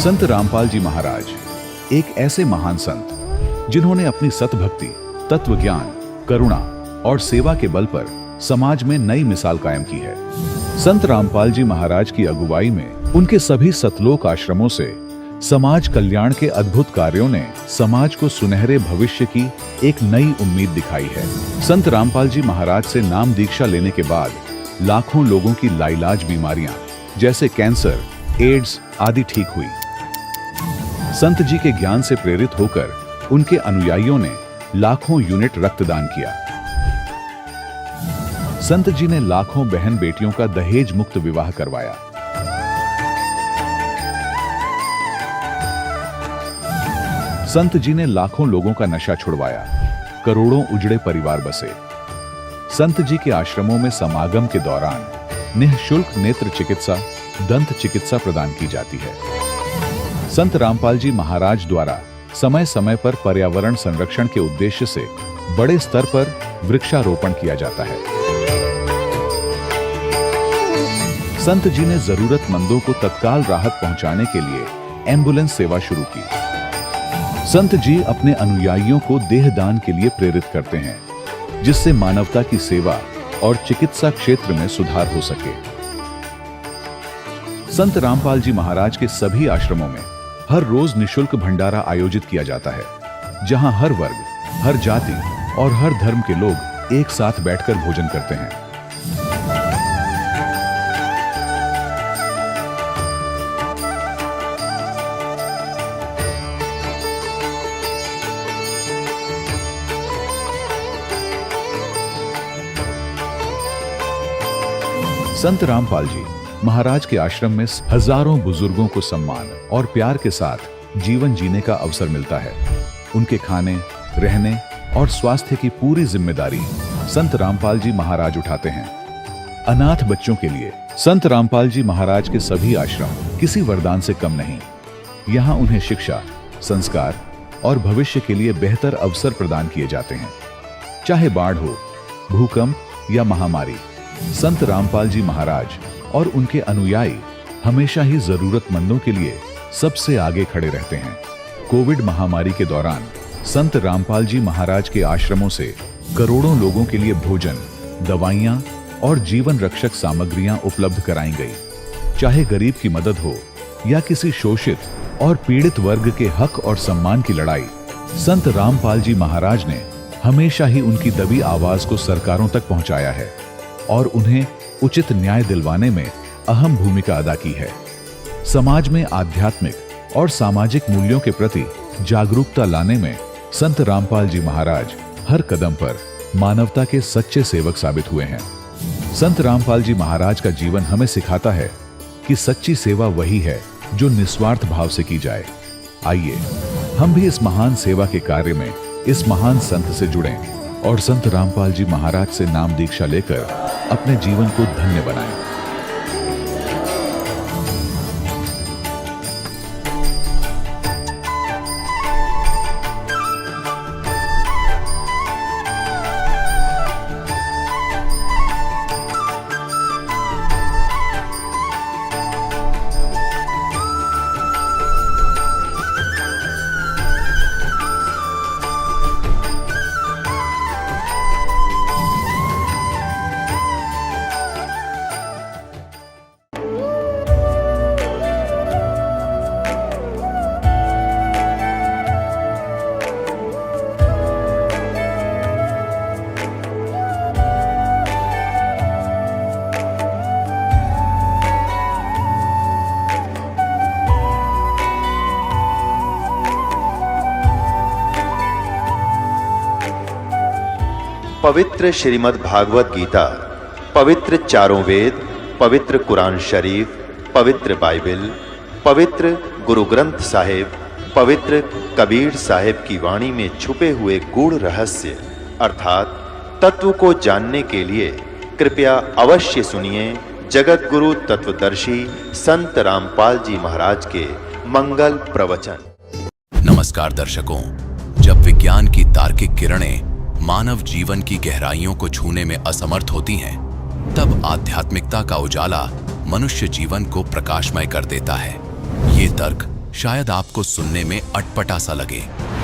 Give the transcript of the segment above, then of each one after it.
संत रामपाल जी महाराज एक ऐसे महान संत जिन्होंने अपनी सतभक्ति, तत्व ज्ञान, करुणा और सेवा के बल पर समाज में नई मिसाल कायम की है। संत रामपाल जी महाराज की अगुवाई में उनके सभी सतलोक आश्रमों से समाज कल्याण के अद्भुत कार्यों ने समाज को सुनहरे भविष्य की एक नई उम्मीद दिखाई है। संत रामपाल जी महाराज से नाम दीक्षा लेने के बाद लाखों लोगों की लाइलाज बीमारियां जैसे कैंसर, एड्स आदि ठीक हुई। संत जी के ज्ञान से प्रेरित होकर उनके अनुयायियों ने लाखों यूनिट रक्तदान किया। संत जी ने लाखों बहन बेटियों का दहेज मुक्त विवाह करवाया। संत जी ने लाखों लोगों का नशा छुड़वाया, करोड़ों उजड़े परिवार बसे। संत जी के आश्रमों में समागम के दौरान निःशुल्क नेत्र चिकित्सा, दंत चिकित्सा प्रदान की जाती है। संत रामपाल जी महाराज द्वारा समय समय पर पर्यावरण संरक्षण के उद्देश्य से बड़े स्तर पर वृक्षारोपण किया जाता है। संत जी ने जरूरतमंदों को तत्काल राहत पहुंचाने के लिए एम्बुलेंस सेवा शुरू की। संत जी अपने अनुयायियों को देहदान के लिए प्रेरित करते हैं, जिससे मानवता की सेवा और चिकित्सा क्षेत्र में सुधार हो सके। संत रामपाल जी महाराज के सभी आश्रमों में हर रोज निःशुल्क भंडारा आयोजित किया जाता है, जहां हर वर्ग, हर जाति और हर धर्म के लोग एक साथ बैठकर भोजन करते हैं। संत रामपाल जी महाराज के आश्रम में हजारों बुजुर्गों को सम्मान और प्यार के साथ जीवन जीने का अवसर मिलता है। उनके खाने, रहने और स्वास्थ्य की पूरी जिम्मेदारी संत रामपाल जी महाराज उठाते हैं। अनाथ बच्चों के लिए संत रामपाल जी महाराज के सभी आश्रम किसी वरदान से कम नहीं। यहाँ उन्हें शिक्षा, संस्कार और भविष्य के लिए बेहतर अवसर प्रदान किए जाते हैं। चाहे बाढ़ हो, भूकंप या महामारी, संत रामपाल जी महाराज और उनके अनुयायी हमेशा ही जरूरतमंदों के लिए सबसे आगे खड़े रहते हैं। कोविड महामारी के दौरान संत रामपाल जी महाराज के आश्रमों से करोड़ों लोगों के लिए भोजन, दवाइयां और जीवन रक्षक सामग्रियां उपलब्ध कराई गई। चाहे गरीब की मदद हो या किसी शोषित और पीड़ित वर्ग के हक और सम्मान की लड़ाई, संत रामपाल जी महाराज ने हमेशा ही उनकी दबी आवाज को सरकारों तक पहुंचाया है और उन्हें उचित न्याय दिलवाने में अहम भूमिका अदा की है। समाज में आध्यात्मिक और सामाजिक मूल्यों के प्रति जागरूकता लाने में संत रामपाल जी महाराज हर कदम पर मानवता के सच्चे सेवक साबित हुए हैं। संत रामपाल जी महाराज का जीवन हमें सिखाता है कि सच्ची सेवा वही है जो निस्वार्थ भाव से की जाए। आइए हम भी इस महान सेवा के कार्य में इस महान संत से जुड़ें और संत रामपाल जी महाराज से नाम दीक्षा लेकर अपने जीवन को धन्य बनाएं। पवित्र श्रीमद् भागवत गीता, पवित्र चारों वेद, पवित्र कुरान शरीफ, पवित्र बाइबल, पवित्र गुरु ग्रंथ साहिब, पवित्र कबीर साहिब की वाणी में छुपे हुए गूढ़ रहस्य अर्थात तत्व को जानने के लिए कृपया अवश्य सुनिए जगत गुरु तत्वदर्शी संत रामपाल जी महाराज के मंगल प्रवचन। नमस्कार दर्शकों, जब विज्ञान की तार्किक किरणें मानव जीवन की गहराइयों को छूने में असमर्थ होती हैं, तब आध्यात्मिकता का उजाला मनुष्य जीवन को प्रकाशमय कर देता है। ये तर्क शायद आपको सुनने में अटपटा सा लगे,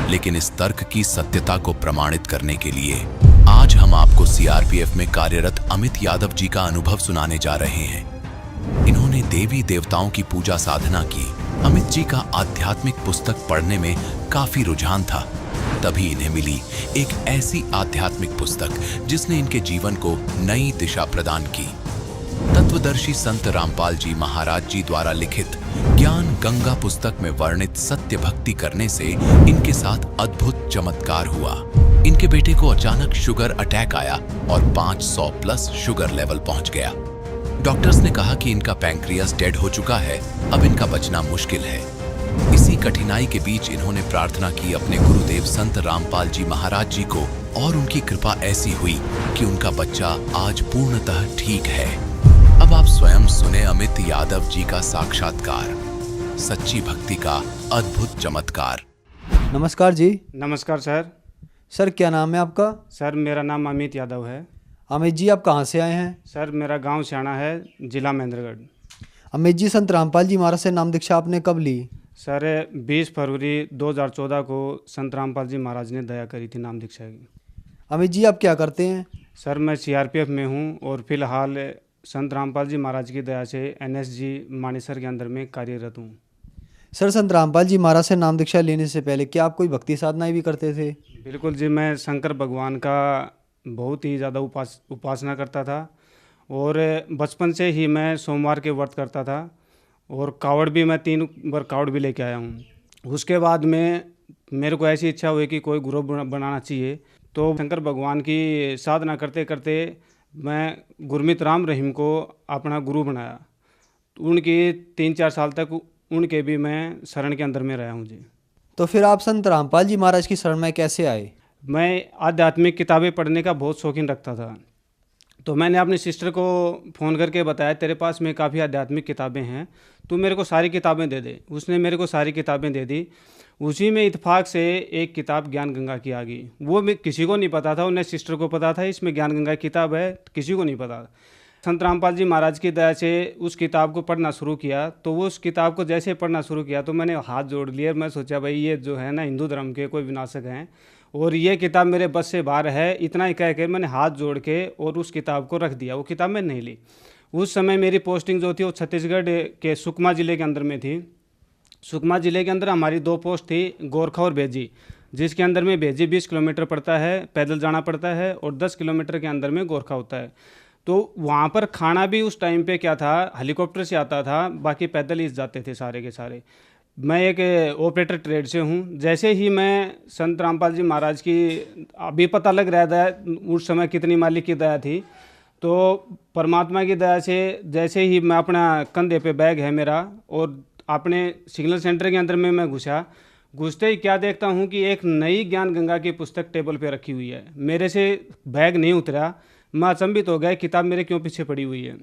लेकिन इस तर्क की सत्यता को प्रमाणित करने के लिए आज हम आपको सीआरपीएफ में कार्यरत अमित यादव जी का अनुभव सुनाने जा रहे हैं। इन्होंने देवी देवताओं की पूजा साधना की। अमित जी का आध्यात्मिक पुस्तक पढ़ने में काफी रुझान था। तभी इन्हें मिली एक ऐसी आध्यात्मिक पुस्तक जिसने इनके जीवन को नई दिशा प्रदान की। तत्वदर्शी संत रामपाल जी महाराज जी द्वारा लिखित ज्ञान गंगा पुस्तक में वर्णित सत्य भक्ति करने से इनके साथ अद्भुत चमत्कार हुआ। इनके बेटे को अचानक शुगर अटैक आया और 500 प्लस शुगर लेवल पहुंच गया। डॉक्टर्स ने कहा कि इनका पैंक्रियास डेड हो चुका है, अब इनका बचना मुश्किल है। इसी कठिनाई के बीच इन्होंने प्रार्थना की अपने गुरुदेव संत रामपाल जी महाराज जी को, और उनकी कृपा ऐसी हुई कि उनका बच्चा आज पूर्णतः ठीक है। अब आप स्वयं सुने अमित यादव जी का साक्षात्कार, सच्ची भक्ति का अद्भुत चमत्कार। नमस्कार जी। नमस्कार सर। सर क्या नाम है आपका? सर मेरा नाम अमित यादव है। अमित जी आप कहाँ से आए हैं? सर मेरा गांव सियाना है, जिला महेंद्रगढ़। अमित जी संत रामपाल जी महाराज से नाम दीक्षा आपने कब ली? सर 20 फरवरी 2014 को संत रामपाल जी महाराज ने दया करी थी नाम दीक्षा की। अमित जी आप क्या करते हैं? सर मैं सीआरपीएफ में हूं और फिलहाल संत रामपाल जी महाराज की दया से एनएसजी मानेसर के अंदर में कार्यरत हूं। सर संत रामपाल जी महाराज से नाम दीक्षा लेने से पहले क्या आप कोई भक्ति साधनाएं भी करते थे? बिल्कुल जी, मैं शंकर भगवान का बहुत ही ज़्यादा उपासना करता था और बचपन से ही मैं सोमवार के व्रत करता था और कावड़ भी मैं 3 बार कावड़ भी लेके आया हूँ। उसके बाद में मेरे को ऐसी इच्छा हुई कि कोई गुरु बनाना चाहिए, तो शंकर भगवान की साधना करते करते मैं गुरमीत राम रहीम को अपना गुरु बनाया। उनकी 3-4 साल तक उनके भी मैं शरण के अंदर में रहा हूँ जी। तो फिर आप संत रामपाल जी महाराज की शरण में कैसे आए? मैं आध्यात्मिक किताबें पढ़ने का बहुत शौकीन रखता था, तो मैंने अपनी सिस्टर को फ़ोन करके बताया तेरे पास में काफ़ी आध्यात्मिक किताबें हैं, तू मेरे को सारी किताबें दे दे। उसने मेरे को सारी किताबें दे दी। उसी में इत्तेफाक से एक किताब ज्ञान गंगा की आ गई। वो किसी को नहीं पता था, उन्हें सिस्टर को पता था इसमें ज्ञान गंगा की किताब है, किसी को नहीं पता। संत रामपाल जी महाराज की दया से उस किताब को पढ़ना शुरू किया, तो वो उस किताब को जैसे पढ़ना शुरू किया तो मैंने हाथ जोड़ लिए। मैं सोचा भाई ये जो है ना हिंदू धर्म के कोई विनाशक हैं और ये किताब मेरे बस से बाहर है। इतना ही कह कर मैंने हाथ जोड़ के और उस किताब को रख दिया। वो किताब मैं नहीं ली। उस समय मेरी पोस्टिंग जो थी वो छत्तीसगढ़ के सुकमा ज़िले के अंदर में थी। सुकमा ज़िले के अंदर हमारी 2 पोस्ट थी, गोरखा और भेजी, जिसके अंदर में भेजी 20 किलोमीटर पड़ता है, पैदल जाना पड़ता है, और 10 किलोमीटर के अंदर में गोरखा होता है। तो वहाँ पर खाना भी उस टाइम पे क्या था, हेलीकॉप्टर से आता था, बाकी पैदल ही जाते थे सारे के सारे। मैं एक ऑपरेटर ट्रेड से हूँ। जैसे ही मैं संत रामपाल जी महाराज की, अभी पता लग रहा था उस समय कितनी मालिक की दया थी, तो परमात्मा की दया से जैसे ही मैं अपना कंधे पे बैग है मेरा और अपने सिग्नल सेंटर के अंदर में मैं घुसते ही क्या देखता हूँ कि एक नई ज्ञान गंगा की पुस्तक टेबल पे रखी हुई है। मेरे से बैग नहीं उतरा, मैं अचंभित हो गया, किताब मेरे क्यों पीछे पड़ी हुई है।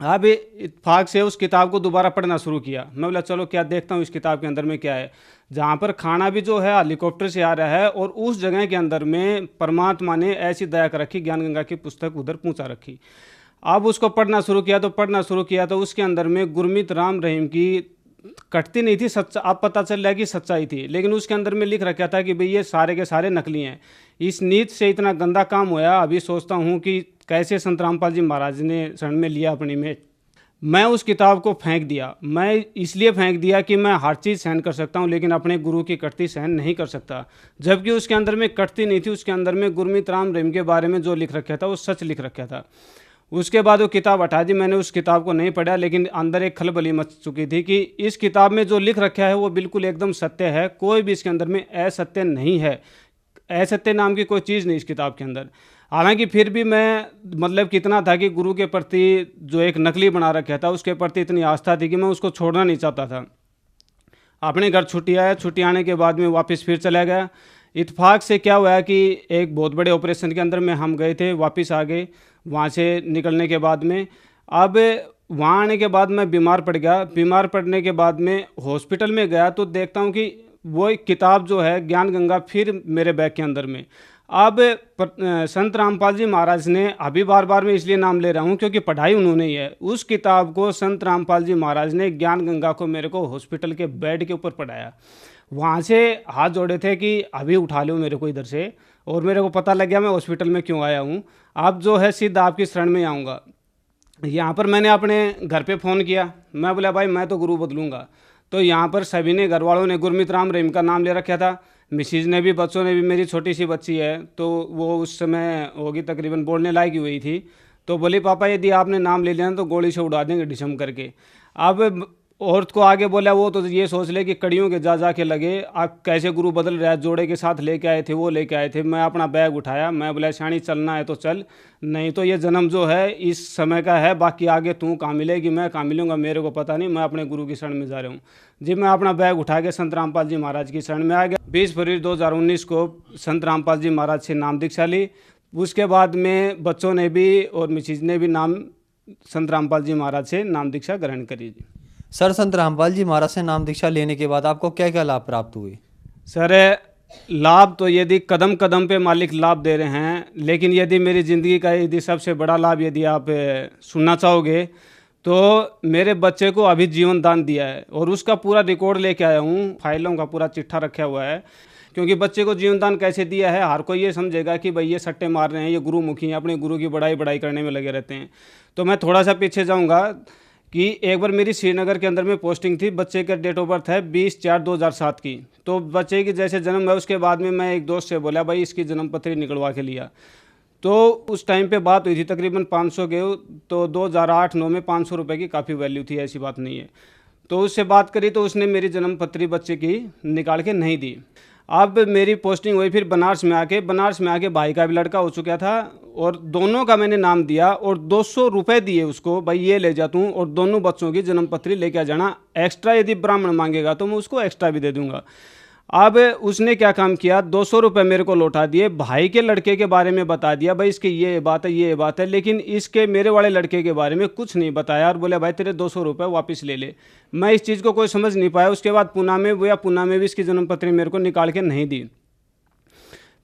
अब इत्तेफाक से उस किताब को दोबारा पढ़ना शुरू किया। मैं बोला चलो क्या देखता हूँ इस किताब के अंदर में क्या है, जहाँ पर खाना भी जो है हेलीकॉप्टर से आ रहा है और उस जगह के अंदर में परमात्मा ने ऐसी दया कर रखी, ज्ञान गंगा की पुस्तक उधर पहुँचा रखी। अब उसको पढ़ना शुरू किया तो उसके अंदर में गुरमीत राम रहीम की कटती नहीं थी, सच्चा अब पता चल रहा है कि सच्चाई थी, लेकिन उसके अंदर में लिख रखा था कि भाई ये सारे के सारे नकली हैं। इस नीत से इतना गंदा काम होया। अभी सोचता हूँ कि कैसे संत रामपाल जी महाराज ने शरण में लिया अपनी में। मैं उस किताब को फेंक दिया। मैं इसलिए फेंक दिया कि मैं हर चीज़ सहन कर सकता हूँ, लेकिन अपने गुरु की कटती सहन नहीं कर सकता। जबकि उसके अंदर में कटती नहीं थी, उसके अंदर में गुरमीत राम रहीम के बारे में जो लिख रखा था वो सच लिख रखा था। उसके बाद वो किताब हटा दी। मैंने उस किताब को नहीं पढ़ा, लेकिन अंदर एक खलबली मच चुकी थी कि इस किताब में जो लिख रखा है वो बिल्कुल एकदम सत्य है, कोई भी इसके अंदर में असत्य नहीं है। असत्य नाम की कोई चीज़ नहीं इस किताब के अंदर। हालांकि फिर भी मैं मतलब कितना था कि गुरु के प्रति जो एक नकली बना रखा था उसके प्रति इतनी आस्था थी कि मैं उसको छोड़ना नहीं चाहता था। अपने घर छुट्टी आया, छुट्टी आने के बाद में वापस फिर चला गया। इत्तेफाक से क्या हुआ कि एक बहुत बड़े ऑपरेशन के अंदर में हम गए थे, वापस आ गए वहाँ से निकलने के बाद में। अब वहाँ आने के बाद मैं बीमार पड़ गया। बीमार पड़ने के बाद में हॉस्पिटल में गया तो देखता हूँ कि वो एक किताब जो है ज्ञान गंगा फिर मेरे बैग के अंदर में। अब संत रामपाल जी महाराज ने, अभी बार बार मैं इसलिए नाम ले रहा हूँ क्योंकि पढ़ाई उन्होंने ही है, उस किताब को संत रामपाल जी महाराज ने ज्ञान गंगा को मेरे को हॉस्पिटल के बेड के ऊपर पढ़ाया। वहाँ से हाथ जोड़े थे कि अभी उठा लो मेरे को इधर से, और मेरे को पता लग गया मैं हॉस्पिटल में क्यों आया हूँ। अब जो है सीधा आपकी शरण में आऊँगा। यहाँ पर मैंने अपने घर पे फ़ोन किया, मैं बोला भाई मैं तो गुरु बदलूँगा। तो यहाँ पर सभी ने, घर वालों ने गुरमीत राम रहीम का नाम ले रखा था, मिसिज ने भी, बच्चों ने भी। मेरी छोटी सी बच्ची है तो वो उस समय होगी तकरीबन बोलने लायक ही हुई थी, तो बोली पापा यदि आपने नाम ले लिया तो गोली से उड़ा देंगे डिशम करके। अब औरत को आगे बोला, वो तो ये सोच ले कि कड़ियों के जा के लगे, आप कैसे गुरु बदल रहा है, जोड़े के साथ लेके आए थे वो लेके आए थे। मैं अपना बैग उठाया, मैं बोला शानी चलना है तो चल, नहीं तो ये जन्म जो है इस समय का है, बाकी आगे तू कहाँ मिलेगी मैं कहाँ मिलूँगा मेरे को पता नहीं, मैं अपने गुरु की शरण में जा रहा हूँ जी। मैं अपना बैग उठा के संत रामपाल जी महाराज की शरण में आ गया। 20 फरवरी 2019 को संत रामपाल जी महाराज से नाम दीक्षा ली। उसके बाद में बच्चों ने भी और मिसिज ने भी नाम संत रामपाल जी महाराज से नाम दीक्षा ग्रहण करी जी। सर, संत रामपाल जी महाराज से नाम दीक्षा लेने के बाद आपको क्या क्या लाभ प्राप्त हुए? सर, लाभ तो यदि कदम कदम पे मालिक लाभ दे रहे हैं, लेकिन यदि मेरी ज़िंदगी का यदि सबसे बड़ा लाभ यदि आप सुनना चाहोगे तो मेरे बच्चे को अभी जीवन दान दिया है, और उसका पूरा रिकॉर्ड लेके आया हूँ, फाइलों का पूरा चिट्ठा रखा हुआ है। क्योंकि बच्चे को जीवन दान कैसे दिया है, हर कोई ये समझेगा कि भाई ये सट्टे मार रहे हैं, ये गुरुमुखी हैं, अपने गुरु की बड़ाई करने में लगे रहते हैं। तो मैं थोड़ा सा पीछे जाऊँगा कि एक बार मेरी श्रीनगर के अंदर में पोस्टिंग थी, बच्चे का डेट ऑफ बर्थ है 20/4/2007 की। तो बच्चे की जैसे जन्म है उसके बाद में मैं एक दोस्त से बोला भाई इसकी जन्म पत्री निकलवा के लिया। तो उस टाइम पे बात हुई थी तकरीबन 500 के, तो 2008-9 में 500 रुपये की काफ़ी वैल्यू थी, ऐसी बात नहीं है। तो उससे बात करी तो उसने मेरी जन्म पत्री बच्चे की निकाल के नहीं दी। अब मेरी पोस्टिंग हुई फिर बनारस में आके भाई का भी लड़का हो चुका था, और दोनों का मैंने नाम दिया और 200 रुपये दिए उसको, भाई ये ले जा तूँ और दोनों बच्चों की जन्म पत्री लेके आ जाना, एक्स्ट्रा यदि ब्राह्मण मांगेगा तो मैं उसको एक्स्ट्रा भी दे दूंगा। अब उसने क्या काम किया, 200 रुपये मेरे को लौटा दिए, भाई के लड़के के बारे में बता दिया भाई इसकी ये बात है, लेकिन इसके मेरे वाले लड़के के बारे में कुछ नहीं बताया, और बोले भाई तेरे 200 रुपये वापस ले ले। मैं इस चीज़ को कोई समझ नहीं पाया। उसके बाद पुणे में भी इसकी जन्मपत्री मेरे को निकाल के नहीं दी।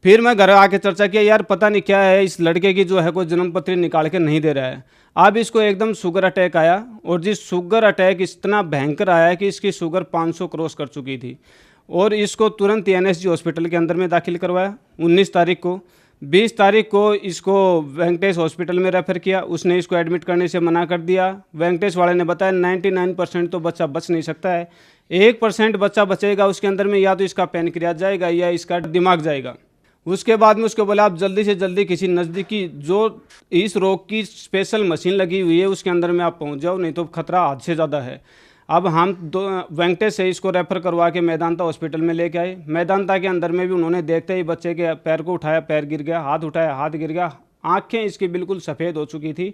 फिर मैं घर आके चर्चा किया, यार पता नहीं क्या है इस लड़के की जो है कोई जन्मपत्री निकाल के नहीं दे रहा है। अब इसको एकदम शुगर अटैक आया, और जिस शुगर अटैक इतना भयंकर आया कि इसकी शुगर 500 क्रॉस कर चुकी थी, और इसको तुरंत NSG हॉस्पिटल के अंदर में दाखिल करवाया 19 तारीख को। 20 तारीख को इसको वेंकटेश हॉस्पिटल में रेफर किया, उसने इसको एडमिट करने से मना कर दिया। वेंकटेश वाले ने बताया 99% तो बच्चा बच नहीं सकता है, 1% बच्चा बचेगा, उसके अंदर में या तो इसका पैनक्रियाज जाएगा या इसका दिमाग जाएगा। उसके बाद में उसको बोला आप जल्दी से जल्दी किसी नज़दीकी जो इस रोग की स्पेशल मशीन लगी हुई है उसके अंदर में आप पहुंच जाओ, नहीं तो खतरा हद से ज़्यादा है। अब हम वेंकटेश से इसको रेफ़र करवा के मेदांता हॉस्पिटल में लेके आए। मेदांता के अंदर में भी उन्होंने देखते ही बच्चे के पैर को उठाया, पैर गिर गया, हाथ उठाया, हाथ गिर गया, आंखें इसकी बिल्कुल सफ़ेद हो चुकी थी।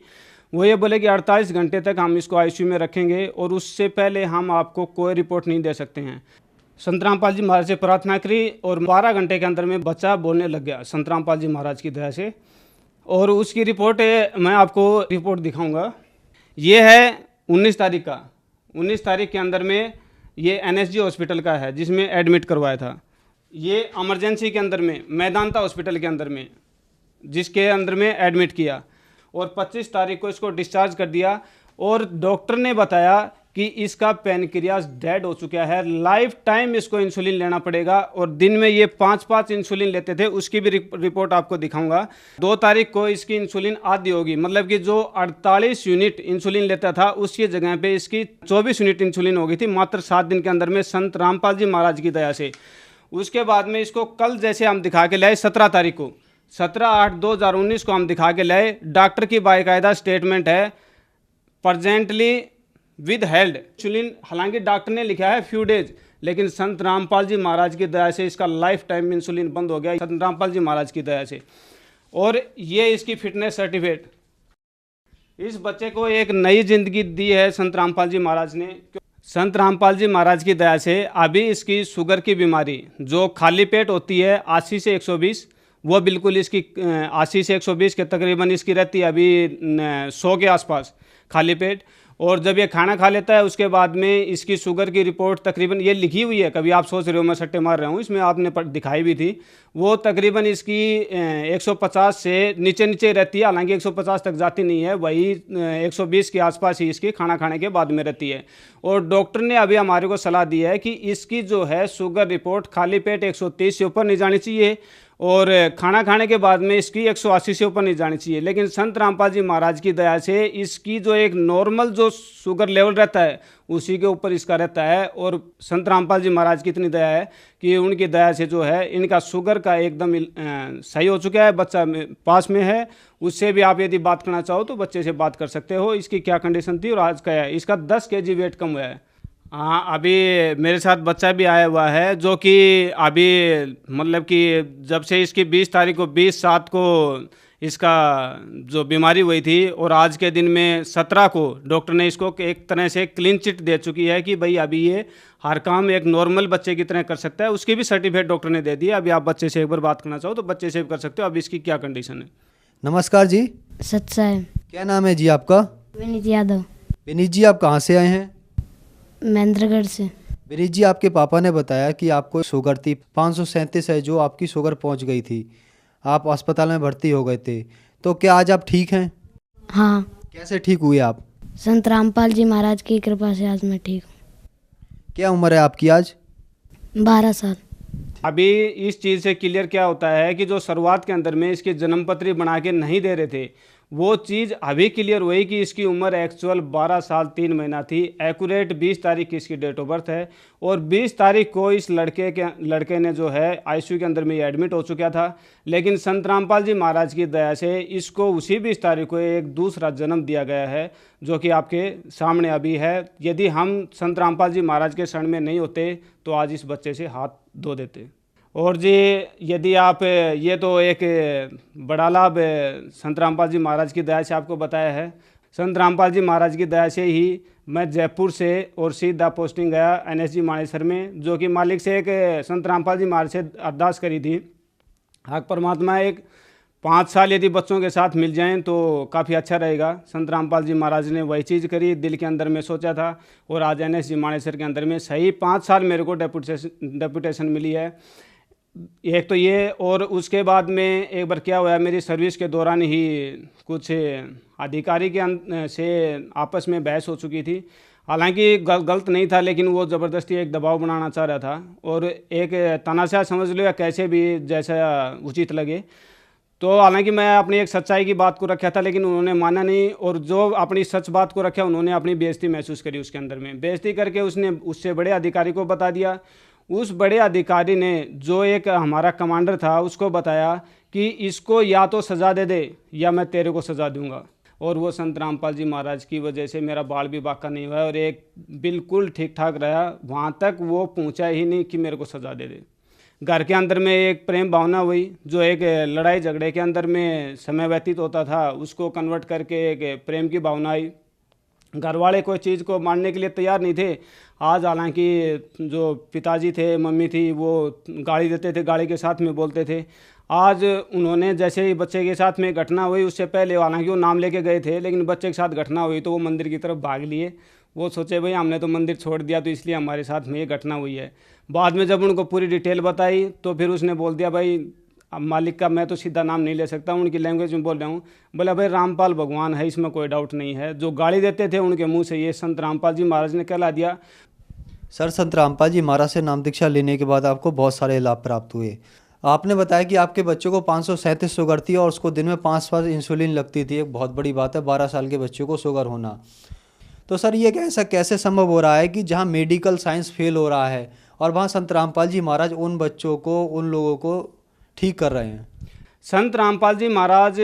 वो ये बोले कि 48 घंटे तक हम इसको ICU में रखेंगे और उससे पहले हम आपको कोई रिपोर्ट नहीं दे सकते हैं। संत रामपाल जी महाराज से प्रार्थना करी और 12 घंटे के अंदर में बच्चा बोलने लग गया संत रामपाल जी महाराज की दया से। और उसकी रिपोर्ट मैं आपको रिपोर्ट दिखाऊंगा। ये है 19 तारीख का, 19 तारीख के अंदर में ये NSG हॉस्पिटल का है जिसमें एडमिट करवाया था। ये इमरजेंसी के अंदर में मेदांता हॉस्पिटल के अंदर में जिसके अंदर में एडमिट किया, और 25 तारीख को इसको डिस्चार्ज कर दिया। और डॉक्टर ने बताया कि इसका पैनक्रियाज डेड हो चुका है, लाइफ टाइम इसको इंसुलिन लेना पड़ेगा। और दिन में ये 5-5 इंसुलिन लेते थे, उसकी भी रिपोर्ट आपको दिखाऊंगा। 2 तारीख को इसकी इंसुलिन आधी होगी, मतलब कि जो 48 यूनिट इंसुलिन लेता था उसकी जगह पे इसकी 24 यूनिट इंसुलिन हो गई थी मात्र 7 दिन के अंदर में, संत रामपाल जी महाराज की दया से। उसके बाद में इसको कल जैसे हम दिखा के लाए 17 तारीख को, 17/8/2019 को हम दिखा के लाए। डॉक्टर की बाकायदा स्टेटमेंट है, प्रेजेंटली विद हेल्ड इंसुलिन, हालांकि डॉक्टर ने लिखा है फ्यू डेज, लेकिन संत रामपाल जी महाराज की दया से इसका लाइफ टाइम इंसुलिन बंद हो गया, संत रामपाल जी महाराज की दया से। और ये इसकी फिटनेस सर्टिफिकेट, इस बच्चे को एक नई जिंदगी दी है संत रामपाल जी महाराज ने। संत रामपाल जी महाराज की दया से अभी इसकी शुगर की बीमारी जो खाली पेट होती है 80 से 120, वो बिल्कुल इसकी 80 से 120 के तकरीबन इसकी रहती है अभी 100 के आसपास खाली पेट। और जब ये खाना खा लेता है उसके बाद में इसकी शुगर की रिपोर्ट तकरीबन ये लिखी हुई है, कभी आप सोच रहे हो मैं सट्टे मार रहा हूँ, इसमें आपने दिखाई भी थी, वो तकरीबन इसकी 150 से नीचे नीचे रहती है, हालांकि 150 तक जाती नहीं है, वही 120 के आसपास ही इसकी खाना खाने के बाद में रहती है। और डॉक्टर ने अभी हमारे को सलाह दी है कि इसकी जो है शुगर रिपोर्ट खाली पेट 130 से ऊपर नहीं जानी चाहिए और खाना खाने के बाद में इसकी 180 से ऊपर नहीं जानी चाहिए। लेकिन संत रामपाल जी महाराज की दया से इसकी जो एक नॉर्मल जो शुगर लेवल रहता है उसी के ऊपर इसका रहता है। और संत रामपाल जी महाराज की इतनी दया है कि उनकी दया से जो है इनका शुगर का एकदम सही हो चुका है, बच्चा पास में है। उससे भी आप यदि बात करना चाहो तो बच्चे से बात कर सकते हो, इसकी क्या कंडीशन थी और आज क्या है। इसका 10 kg वेट कम हुआ है। हाँ, अभी मेरे साथ बच्चा भी आया हुआ है जो कि अभी मतलब कि जब से इसकी 20 तारीख को 20/7 को इसका जो बीमारी हुई थी और आज के दिन में 17 को डॉक्टर ने इसको एक तरह से क्लीन चिट दे चुकी है कि भाई अभी ये हर काम एक नॉर्मल बच्चे की तरह कर सकता है। उसकी भी सर्टिफिकेट डॉक्टर ने दे दी है। अभी आप बच्चे से एक बार बात करना चाहो तो बच्चे से भी कर सकते हो। अभी इसकी क्या कंडीशन है। नमस्कार जी, सच्चा है। क्या नाम है जी आपका? विनीत यादव। विनीत जी, आप कहाँ से आए हैं? महेंद्रगढ़ से। विनीत जी, आपके पापा ने बताया कि आपको शुगर थी 537 है, जो आपकी शुगर पहुंच गई थी, आप अस्पताल में भर्ती हो गए थे, तो क्या आज आप ठीक हैं? हाँ, कैसे ठीक हुए आप? संत रामपाल जी महाराज की कृपा से आज मैं ठीक हूँ। क्या उम्र है आपकी आज? 12 साल। अभी इस चीज़ से क्लियर क्या होता है कि जो शुरुआत के अंदर में इसकी जन्मपत्री बना के नहीं दे रहे थे वो चीज़ अभी क्लियर हुई कि इसकी उम्र एक्चुअल 12 साल 3 महीना थी। एक्यूरेट 20 तारीख की इसकी डेट ऑफ बर्थ है और 20 तारीख को इस लड़के ने जो है आईसीयू के अंदर में एडमिट हो चुका था। लेकिन संत रामपाल जी महाराज की दया से इसको उसी 20 तारीख को एक दूसरा जन्म दिया गया है जो कि आपके सामने अभी है। यदि हम संत रामपाल जी महाराज के शरण में नहीं होते तो आज इस बच्चे से हाथ धो देते। और जी, यदि आप ये तो एक बड़ा लाभ संत रामपाल जी महाराज की दया से आपको बताया है। संत रामपाल जी महाराज की दया से ही मैं जयपुर से और सीधा पोस्टिंग गया एनएसजी मानेसर में, जो कि मालिक से एक संत रामपाल जी महाराज से अरदास करी थी। हक परमात्मा एक 5 साल यदि बच्चों के साथ मिल जाएं तो काफ़ी अच्छा रहेगा। संत रामपाल जी महाराज ने वही चीज़ करी, दिल के अंदर में सोचा था और आज एनएसजी मानेसर के अंदर में सही 5 साल मेरे को डेपुटेशन मिली है। एक तो ये, और उसके बाद में एक बार क्या हुआ, मेरी सर्विस के दौरान ही कुछ अधिकारी के से आपस में बहस हो चुकी थी। हालांकि गलत नहीं था, लेकिन वो ज़बरदस्ती एक दबाव बनाना चाह रहा था और एक तनाशा समझ लो या कैसे भी जैसा उचित लगे। तो हालांकि मैं अपनी एक सच्चाई की बात को रखा था लेकिन उन्होंने माना नहीं, और जो अपनी सच बात को रखा उन्होंने अपनी बेइज्जती महसूस करी। उसके अंदर में बेइज्जती करके उसने उससे बड़े अधिकारी को बता दिया। उस बड़े अधिकारी ने जो एक हमारा कमांडर था उसको बताया कि इसको या तो सज़ा दे दे या मैं तेरे को सज़ा दूंगा। और वो संत रामपाल जी महाराज की वजह से मेरा बाल भी बाका नहीं हुआ और एक बिल्कुल ठीक ठाक रहा। वहाँ तक वो पहुँचा ही नहीं कि मेरे को सज़ा दे दे। घर के अंदर में एक प्रेम भावना हुई, जो एक लड़ाई झगड़े के अंदर में समय व्यतीत होता था उसको कन्वर्ट करके एक प्रेम की भावना आई। घर वाले कोई चीज़ को मानने के लिए तैयार नहीं थे। आज हालांकि जो पिताजी थे, मम्मी थी, वो गाली देते थे, गाली के साथ में बोलते थे। आज उन्होंने जैसे ही बच्चे के साथ में घटना हुई, उससे पहले हालांकि वो नाम लेके गए थे, लेकिन बच्चे के साथ घटना हुई तो वो मंदिर की तरफ भाग लिए। वो सोचे भाई हमने तो मंदिर छोड़ दिया तो इसलिए हमारे साथ में ये घटना हुई है। बाद में जब उनको पूरी डिटेल बताई तो फिर उसने बोल दिया भाई अब मालिक का मैं तो सीधा नाम नहीं ले सकता, उनकी लैंग्वेज में बोल रहा हूँ। बोला भाई रामपाल भगवान है, इसमें कोई डाउट नहीं है। जो गाली देते थे उनके मुंह से ये संत रामपाल जी महाराज ने कहला दिया। सर, संत रामपाल जी महाराज से नाम दीक्षा लेने के बाद आपको बहुत सारे लाभ प्राप्त हुए। आपने बताया कि आपके बच्चों को 537 शुगर थी और उसको दिन में 5 बार इंसुलिन लगती थी। एक बहुत बड़ी बात है 12 साल के बच्चों को शुगर होना। तो सर, ये ऐसा कैसे संभव हो रहा है कि जहाँ मेडिकल साइंस फेल हो रहा है और वहाँ संत रामपाल जी महाराज उन बच्चों को, उन लोगों को ठीक कर रहे हैं? संत रामपाल जी महाराज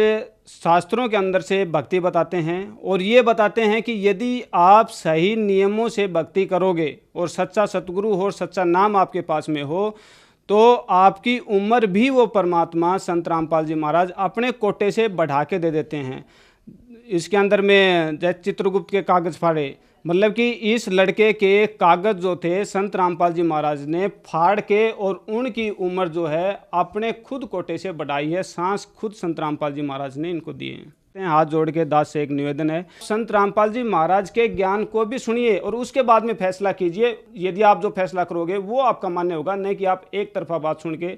शास्त्रों के अंदर से भक्ति बताते हैं और ये बताते हैं कि यदि आप सही नियमों से भक्ति करोगे और सच्चा सतगुरु हो और सच्चा नाम आपके पास में हो तो आपकी उम्र भी वो परमात्मा संत रामपाल जी महाराज अपने कोटे से बढ़ा के दे देते हैं। इसके अंदर में जैसे चित्रगुप्त के कागज़ फाड़े, मतलब कि इस लड़के के कागज़ जो थे संत रामपाल जी महाराज ने फाड़ के और उनकी उम्र जो है अपने खुद कोटे से बढ़ाई है। सांस खुद संत रामपाल जी महाराज ने इनको दिए हैं। हाथ जोड़ के दास से एक निवेदन है, संत रामपाल जी महाराज के ज्ञान को भी सुनिए और उसके बाद में फैसला कीजिए। यदि आप जो फैसला करोगे वो आपका मान्य होगा, नहीं कि आप एक तरफा बात सुन के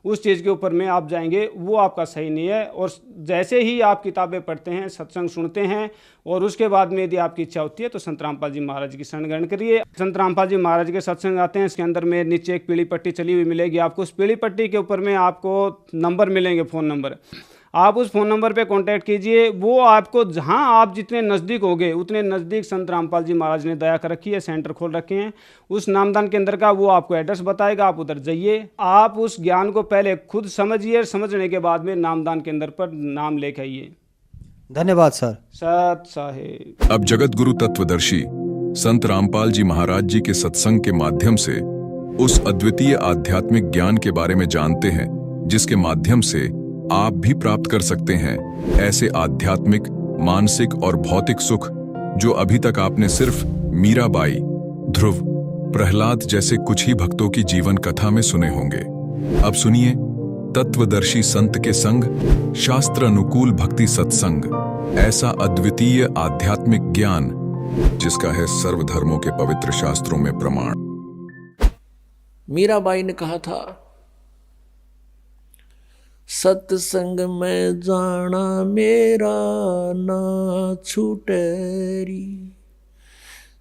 उस चीज़ के ऊपर में आप जाएंगे, वो आपका सही नहीं है। और जैसे ही आप किताबें पढ़ते हैं, सत्संग सुनते हैं और उसके बाद में यदि आपकी इच्छा होती है तो संत रामपाल जी महाराज की शरण ग्रहण करिए। संत रामपाल जी महाराज के सत्संग आते हैं, इसके अंदर में नीचे एक पीली पट्टी चली हुई मिलेगी आपको। उस पीली पट्टी के ऊपर में आपको नंबर मिलेंगे, फ़ोन नंबर। आप उस फ़ोन नंबर पे कांटेक्ट कीजिए। वो आपको जहां आप जितने नज़दीक होगे उतने नज़दीक संत रामपाल जी महाराज ने दया कर रखी है, सेंटर खोल रखे हैं। उस नामदान के अंदर का वो आपको एड्रेस बताएगा, आप उधर जाइए। आप उस ज्ञान को पहले खुद समझिए, समझने के बाद में नामदान के अंदर पर नाम लेके आइए। धन्यवाद सर। सत साहेब। अब जगत गुरु तत्वदर्शी संत रामपाल जी महाराज जी के सत्संग के माध्यम से उस अद्वितीय आध्यात्मिक ज्ञान के बारे में जानते हैं, जिसके माध्यम से आप भी प्राप्त कर सकते हैं ऐसे आध्यात्मिक, मानसिक और भौतिक सुख जो अभी तक आपने सिर्फ मीराबाई, ध्रुव, प्रहलाद जैसे कुछ ही भक्तों की जीवन कथा में सुने होंगे। अब सुनिए तत्वदर्शी संत के संग शास्त्र अनुकूल भक्ति सत्संग, ऐसा अद्वितीय आध्यात्मिक ज्ञान जिसका है सर्वधर्मों के पवित्र शास्त्रों में प्रमाण। मीराबाई ने कहा था, सत्संग में जाना मेरा ना छूटेरी,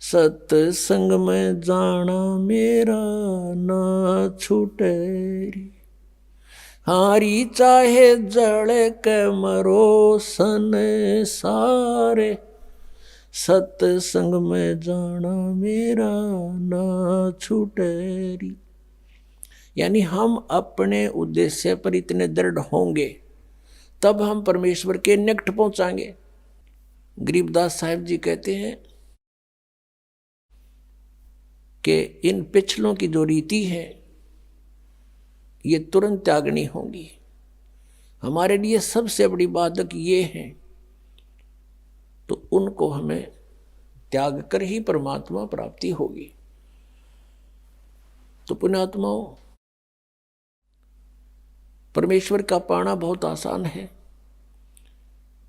सत्संग में जाना मेरा ना छूटेरी, हारी चाहे जड़ के मरो सन सारे, सत्संग में जाना मेरा ना छूटेरी। यानी हम अपने उद्देश्य पर इतने दृढ़ होंगे तब हम परमेश्वर के निकट पहुंचाएंगे। गरीबदास साहिब जी कहते हैं कि इन पिछलों की जो रीति है ये तुरंत त्यागनी होगी। हमारे लिए सबसे बड़ी बाधक ये है, तो उनको हमें त्याग कर ही परमात्मा प्राप्ति होगी। तो पुण्यात्माओं, परमेश्वर का पाना बहुत आसान है।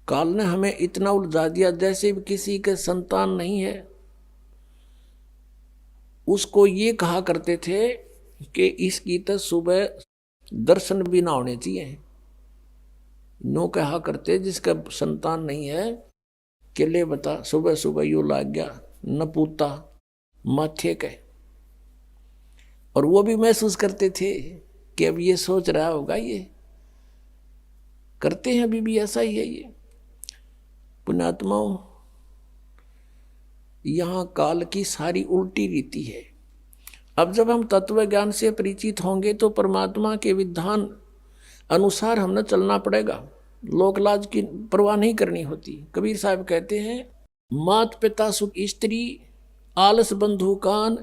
काल ने हमें इतना उलझा दिया, जैसे भी किसी के संतान नहीं है उसको ये कहा करते थे कि इसकी तो सुबह दर्शन भी ना होने चाहिए। नो कहा करते जिसका संतान नहीं है कि ले बता सुबह सुबह यूं लाग गया नपूता माथे के। और वो भी महसूस करते थे कि अब ये सोच रहा होगा, ये करते हैं अभी भी ऐसा ही है। ये पुण्यात्माओं, यहाँ काल की सारी उल्टी रीति है। अब जब हम तत्व ज्ञान से परिचित होंगे तो परमात्मा के विधान अनुसार हमने चलना पड़ेगा। लोकलाज की परवाह नहीं करनी होती। कबीर साहब कहते हैं, मात पिता सुख स्त्री आलस बंधु कान,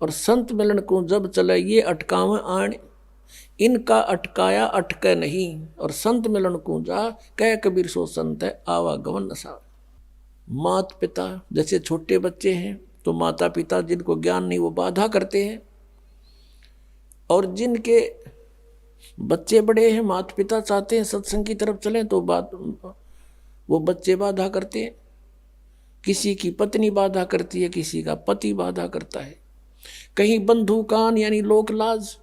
और संत मिलन को जब चले ये अटकाव आण, इनका अटकाया अटके नहीं, और संत मिलन को जा कह कबीर सो संत है आवागमन नसा। मात पिता जैसे छोटे बच्चे हैं तो माता पिता जिनको ज्ञान नहीं वो बाधा करते हैं, और जिनके बच्चे बड़े हैं माता पिता चाहते हैं सत्संग की तरफ चलें तो वो बच्चे बाधा करते हैं। किसी की पत्नी बाधा करती है, किसी का पति बाधा करता है, कहीं बंधु कान यानी लोक लाज।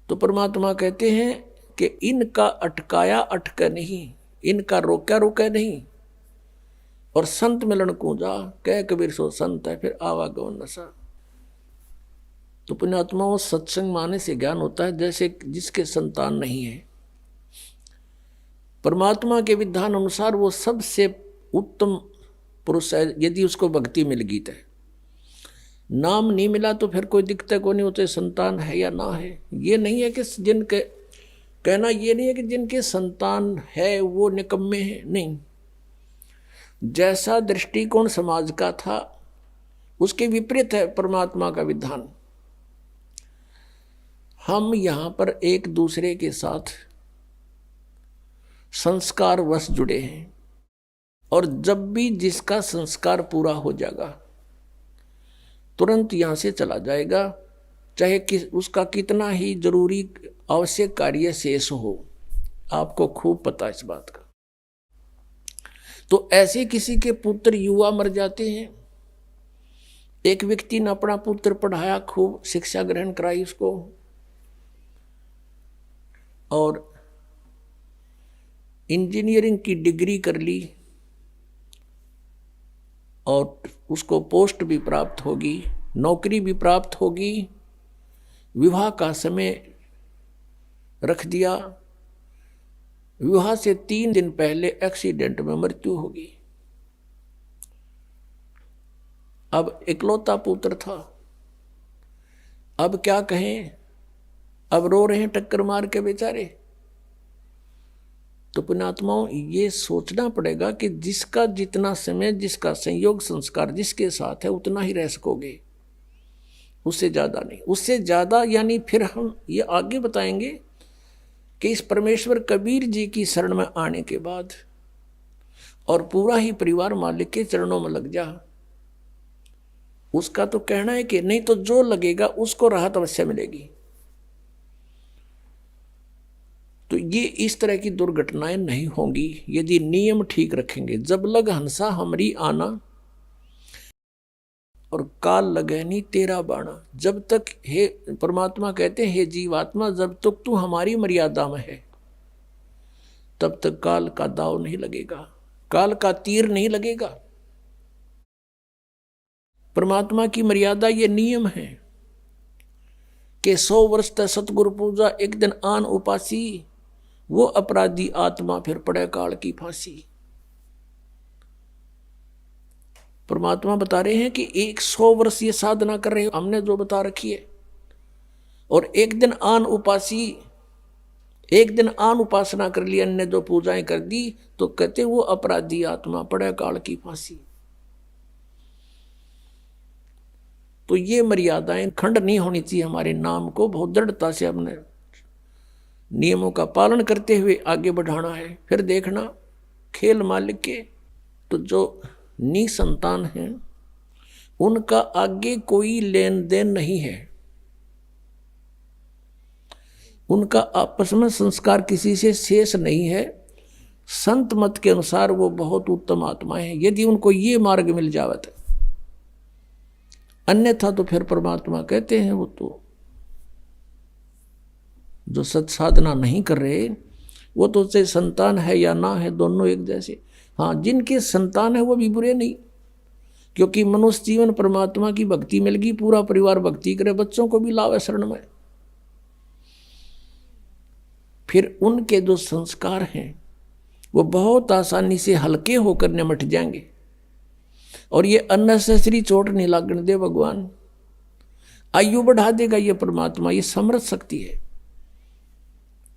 तो परमात्मा कहते हैं कि इनका अटकाया अटके नहीं, इनका रोका रुके नहीं, और संत मिलन को जा कह कबीर सो संत है फिर आवागमन नशा। तो पुण्यात्माओं, सत्संग माने से ज्ञान होता है जैसे जिसके संतान नहीं है। परमात्मा के विधान अनुसार वो सबसे उत्तम पुरुष है यदि उसको भक्ति मिल गई तो। नाम नहीं मिला तो फिर कोई दिक्कत को नहीं होते संतान है या ना है। ये नहीं है कि जिनके कहना ये नहीं है कि जिनके संतान है वो निकम्मे हैं, नहीं। जैसा दृष्टिकोण समाज का था उसके विपरीत है परमात्मा का विधान। हम यहाँ पर एक दूसरे के साथ संस्कार वश जुड़े हैं, और जब भी जिसका संस्कार पूरा हो जाएगा तुरंत यहाँ से चला जाएगा, चाहे उसका कितना ही जरूरी आवश्यक कार्य शेष हो। आपको खूब पता इस बात का। तो ऐसे किसी के पुत्र युवा मर जाते हैं। एक व्यक्ति ने अपना पुत्र पढ़ाया, खूब शिक्षा ग्रहण कराई उसको, और इंजीनियरिंग की डिग्री कर ली, और उसको पोस्ट भी प्राप्त होगी, नौकरी भी प्राप्त होगी। विवाह का समय रख दिया, विवाह से 3 दिन पहले एक्सीडेंट में मृत्यु होगी। अब इकलौता पुत्र था, अब क्या कहें, अब रो रहे हैं टक्कर मार के बेचारे। तो पुण्यात्माओं, ये सोचना पड़ेगा कि जिसका जितना समय, जिसका संयोग संस्कार जिसके साथ है उतना ही रह सकोगे, उससे ज्यादा नहीं। उससे ज्यादा यानी फिर हम ये आगे बताएंगे कि इस परमेश्वर कबीर जी की शरण में आने के बाद और पूरा ही परिवार मालिक के चरणों में लग जा, उसका तो कहना है कि नहीं तो जो लगेगा उसको राहत अवश्य मिलेगी। तो ये इस तरह की दुर्घटनाएं नहीं होंगी यदि नियम ठीक रखेंगे। जब लग हंसा हमरी आना और काल लगे नहीं तेरा बाणा। जब तक, हे परमात्मा कहते हैं, हे जीवात्मा, जब तक तू हमारी मर्यादा में है तब तक काल का दाव नहीं लगेगा, काल का तीर नहीं लगेगा। परमात्मा की मर्यादा ये नियम है कि 100 वर्ष तक सतगुरु पूजा, एक दिन आन उपासी, वो अपराधी आत्मा फिर पड़े काल की फांसी। परमात्मा बता रहे हैं कि 100 वर्ष ये साधना कर रहे हो, हमने जो बता रखी है, और एक दिन आन उपासी, एक दिन आन उपासना कर ली, अन्य जो पूजाएं कर दी, तो कहते वो अपराधी आत्मा पड़े काल की फांसी। तो ये मर्यादाएं खंड नहीं होनी चाहिए। हमारे नाम को बहुत दृढ़ता से हमने नियमों का पालन करते हुए आगे बढ़ाना है। फिर देखना खेल मालिक के, तो जो निसंतान हैं उनका आगे कोई लेन देन नहीं है, उनका आपस में संस्कार किसी से शेष नहीं है। संत मत के अनुसार वो बहुत उत्तम आत्माएं हैं, यदि उनको ये मार्ग मिल जावत है। अन्यथा तो फिर परमात्मा कहते हैं वो तो जो सत साधना नहीं कर रहे, वो तो चाहे संतान है या ना है, दोनों एक जैसे। हाँ, जिनके संतान है वो भी बुरे नहीं, क्योंकि मनुष्य जीवन परमात्मा की भक्ति मिल गई, पूरा परिवार भक्ति करे, बच्चों को भी लावे शरण में। फिर उनके जो संस्कार हैं वो बहुत आसानी से हल्के होकर निमट जाएंगे, और ये अननेसेसरी चोट नहीं लागने दे भगवान। आयु बढ़ा देगा ये परमात्मा, ये समर्थ शक्ति है।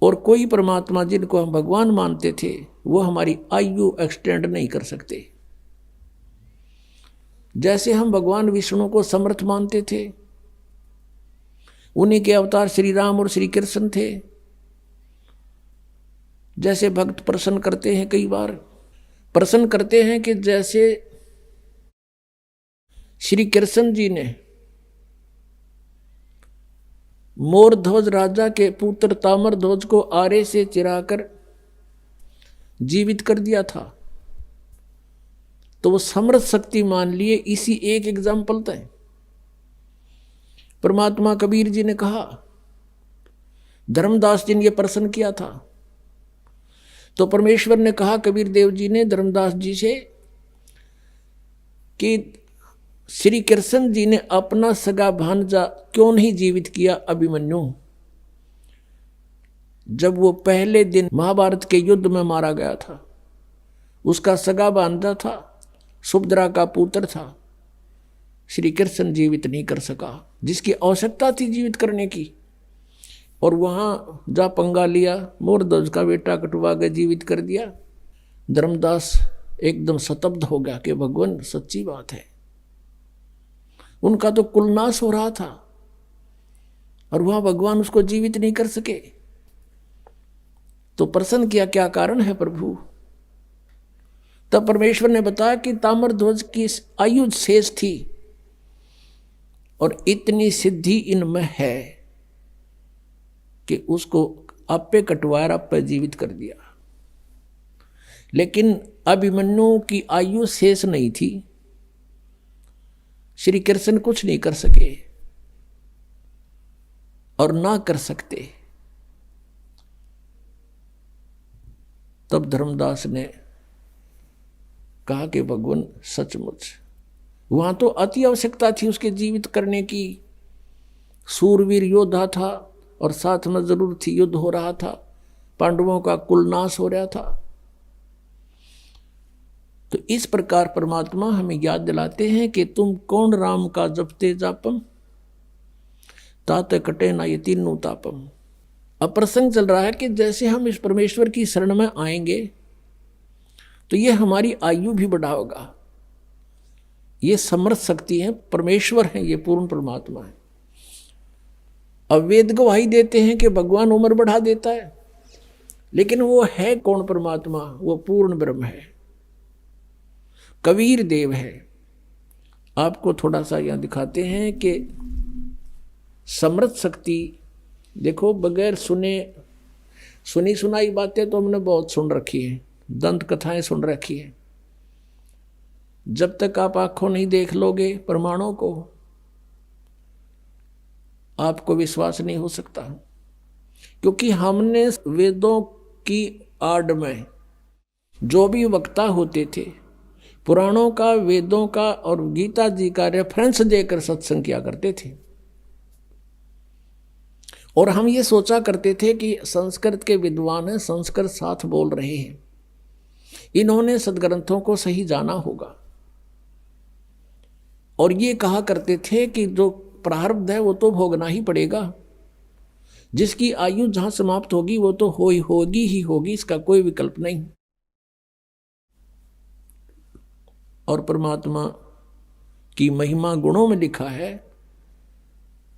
और कोई परमात्मा जिनको हम भगवान मानते थे वो हमारी आयु एक्सटेंड नहीं कर सकते। जैसे हम भगवान विष्णु को समर्थ मानते थे, उन्हीं के अवतार श्री राम और श्री कृष्ण थे। जैसे भक्त प्रसन्न करते हैं, कई बार प्रसन्न करते हैं कि जैसे श्री कृष्ण जी ने मोरध्वज राजा के पुत्र ताम्रध्वज को आरे से चिराकर जीवित कर दिया था, तो वो समर्थ शक्ति मान लिए। इसी एक एग्जाम्पल था। परमात्मा कबीर जी ने कहा, धर्मदास जी ने ये प्रश्न किया था, तो परमेश्वर ने कहा कबीर देव जी ने धर्मदास जी से कि श्री कृष्ण जी ने अपना सगा भांजा क्यों नहीं जीवित किया अभिमन्यु, जब वो पहले दिन महाभारत के युद्ध में मारा गया था। उसका सगा भांजा था, सुभद्रा का पुत्र था, श्री कृष्ण जीवित नहीं कर सका, जिसकी आवश्यकता थी जीवित करने की। और वहाँ जा पंगा लिया, मोरध्वज का बेटा कटवा के जीवित कर दिया। धर्मदास एकदम स्तब्ध हो गया कि भगवान सच्ची बात है। उनका तो कुलनाश हो रहा था और वहाँ भगवान उसको जीवित नहीं कर सके। तो प्रश्न किया, क्या कारण है प्रभु? तब परमेश्वर ने बताया कि ताम्रध्वज की आयु शेष थी और इतनी सिद्धि इनमें है कि उसको आप पे कटवार, आप पे जीवित कर दिया। लेकिन अभिमन्यु की आयु शेष नहीं थी, श्री कृष्ण कुछ नहीं कर सके और ना कर सकते। तब धर्मदास ने कहा कि भगवान सचमुच वहां तो अति आवश्यकता थी उसके जीवित करने की। सूरवीर योद्धा था और साथ में जरूर थी, युद्ध हो रहा था, पांडवों का कुल नाश हो रहा था। तो इस प्रकार परमात्मा हमें याद दिलाते हैं कि तुम कौन राम का जपते जापम, ताते कटे ना ये तीनों तापम। अब प्रसंग चल रहा है कि जैसे हम इस परमेश्वर की शरण में आएंगे तो ये हमारी आयु भी बढ़ाएगा। ये समर्थ शक्ति है, परमेश्वर है, ये पूर्ण परमात्मा है। अब वेद गवाही देते हैं कि भगवान उम्र बढ़ा देता है, लेकिन वो है कौन परमात्मा? वो पूर्ण ब्रह्म है, कबीर देव है। आपको थोड़ा सा यहां दिखाते हैं कि समर्थ शक्ति देखो, बगैर सुनी सुनाई बातें तो हमने बहुत सुन रखी है, दंत कथाएं सुन रखी है। जब तक आप आंखों नहीं देख लोगे प्रमाणों को, आपको विश्वास नहीं हो सकता। क्योंकि हमने वेदों की आड़ में जो भी वक्ता होते थे, पुराणों का, वेदों का और गीता जी का रेफरेंस देकर सत्संग किया करते थे। और हम ये सोचा करते थे कि संस्कृत के विद्वान हैं, संस्कृत साथ बोल रहे हैं, इन्होंने सदग्रंथों को सही जाना होगा। और ये कहा करते थे कि जो प्रारब्ध है वो तो भोगना ही पड़ेगा, जिसकी आयु जहां समाप्त होगी वो तो होगी ही होगी, इसका कोई विकल्प नहीं। और परमात्मा की महिमा गुणों में लिखा है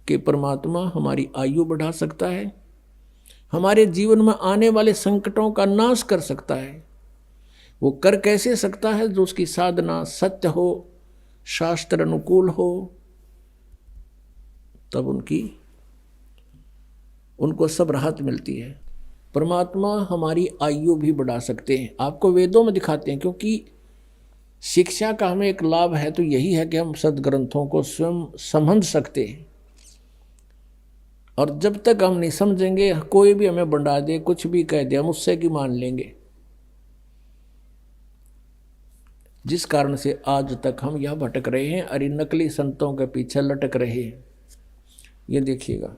कि परमात्मा हमारी आयु बढ़ा सकता है, हमारे जीवन में आने वाले संकटों का नाश कर सकता है। वो कर कैसे सकता है? जो उसकी साधना सत्य हो, शास्त्र अनुकूल हो, तब उनको सब राहत मिलती है। परमात्मा हमारी आयु भी बढ़ा सकते हैं, आपको वेदों में दिखाते हैं। क्योंकि शिक्षा का हमें एक लाभ है तो यही है कि हम सदग्रंथों को स्वयं समझ सकते हैं। और जब तक हम नहीं समझेंगे, कोई भी हमें बढ़ा दे, कुछ भी कह दे, हम उससे की मान लेंगे। जिस कारण से आज तक हम यह भटक रहे हैं और इन नकली संतों के पीछे लटक रहे हैं। ये देखिएगा,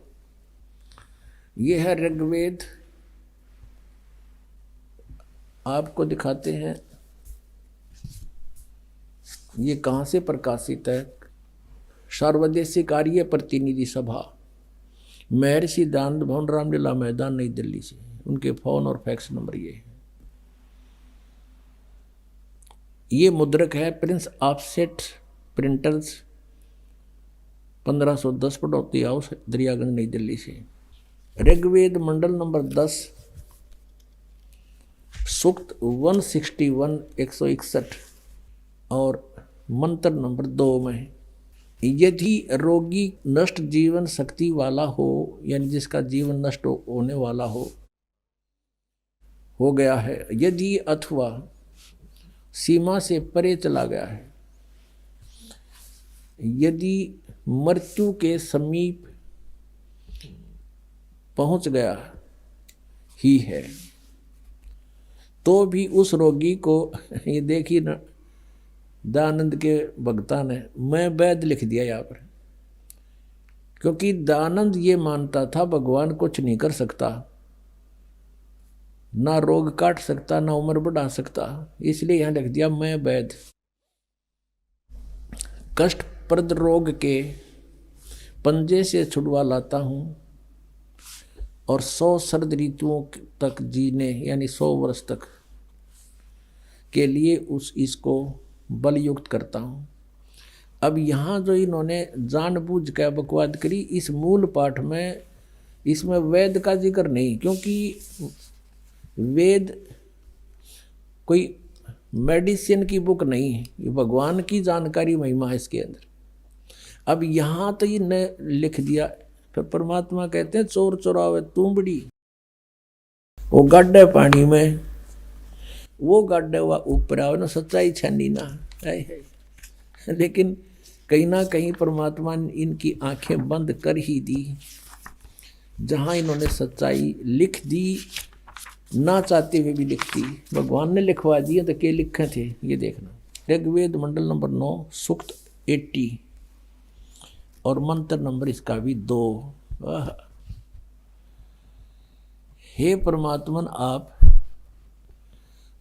ये है ऋग्वेद, आपको दिखाते हैं ये कहाँ से प्रकाशित है। सर्वदेशिक आर्य प्रतिनिधि सभा, महर्षि दयानंद भवन, रामलीला मैदान, नई दिल्ली से। उनके फोन और फैक्स नंबर ये है। ये मुद्रक है prince offset printers, 1510 Padauti house, Daryaganj, New Delhi से। ऋग्वेद मंडल नंबर 10, सूक्त 161 161 और मंत्र नंबर 2 में, यदि रोगी नष्ट जीवन शक्ति वाला हो, यानी जिसका जीवन नष्ट होने वाला हो गया है, यदि अथवा सीमा से परे चला गया है, यदि मृत्यु के समीप पहुंच गया ही है, तो भी उस रोगी को, ये देखिए ना, दयानंद के भक्ता ने मैं वैद लिख दिया यहाँ पर। क्योंकि दयानंद ये मानता था भगवान कुछ नहीं कर सकता, ना रोग काट सकता, ना उम्र बढ़ा सकता, इसलिए यहां लिख दिया मैं वैद। कष्टप्रद रोग के पंजे से छुड़वा लाता हूं और 100 शरद ऋतुओं तक जीने, यानी 100 वर्ष तक के लिए इसको बलयुक्त करता हूं। अब यहाँ जो इन्होंने जानबूझ कर बकवाद करी, इस मूल पाठ में इसमें वेद का जिक्र नहीं, क्योंकि वेद कोई मेडिसिन की बुक नहीं है, ये भगवान की जानकारी महिमा है इसके अंदर। अब यहाँ तो ये न लिख दिया, फिर परमात्मा कहते हैं चोर चोरावे तूंबड़ी, वो गाड्डे पानी में, वो गाड्डे हुआ ऊपर आओ ना, सच्चाई छानी ना है। लेकिन कहीं ना कहीं परमात्मा ने इनकी आंखें बंद कर ही दी। जहां इन्होंने सच्चाई लिख दी, ना चाहते हुए भी लिख दी, भगवान ने लिखवा दिए। तो क्या लिखे थे ये देखना, ऋग्वेद मंडल नंबर 9 सूक्त 80 और मंत्र नंबर इसका भी 2। हे परमात्मन, आप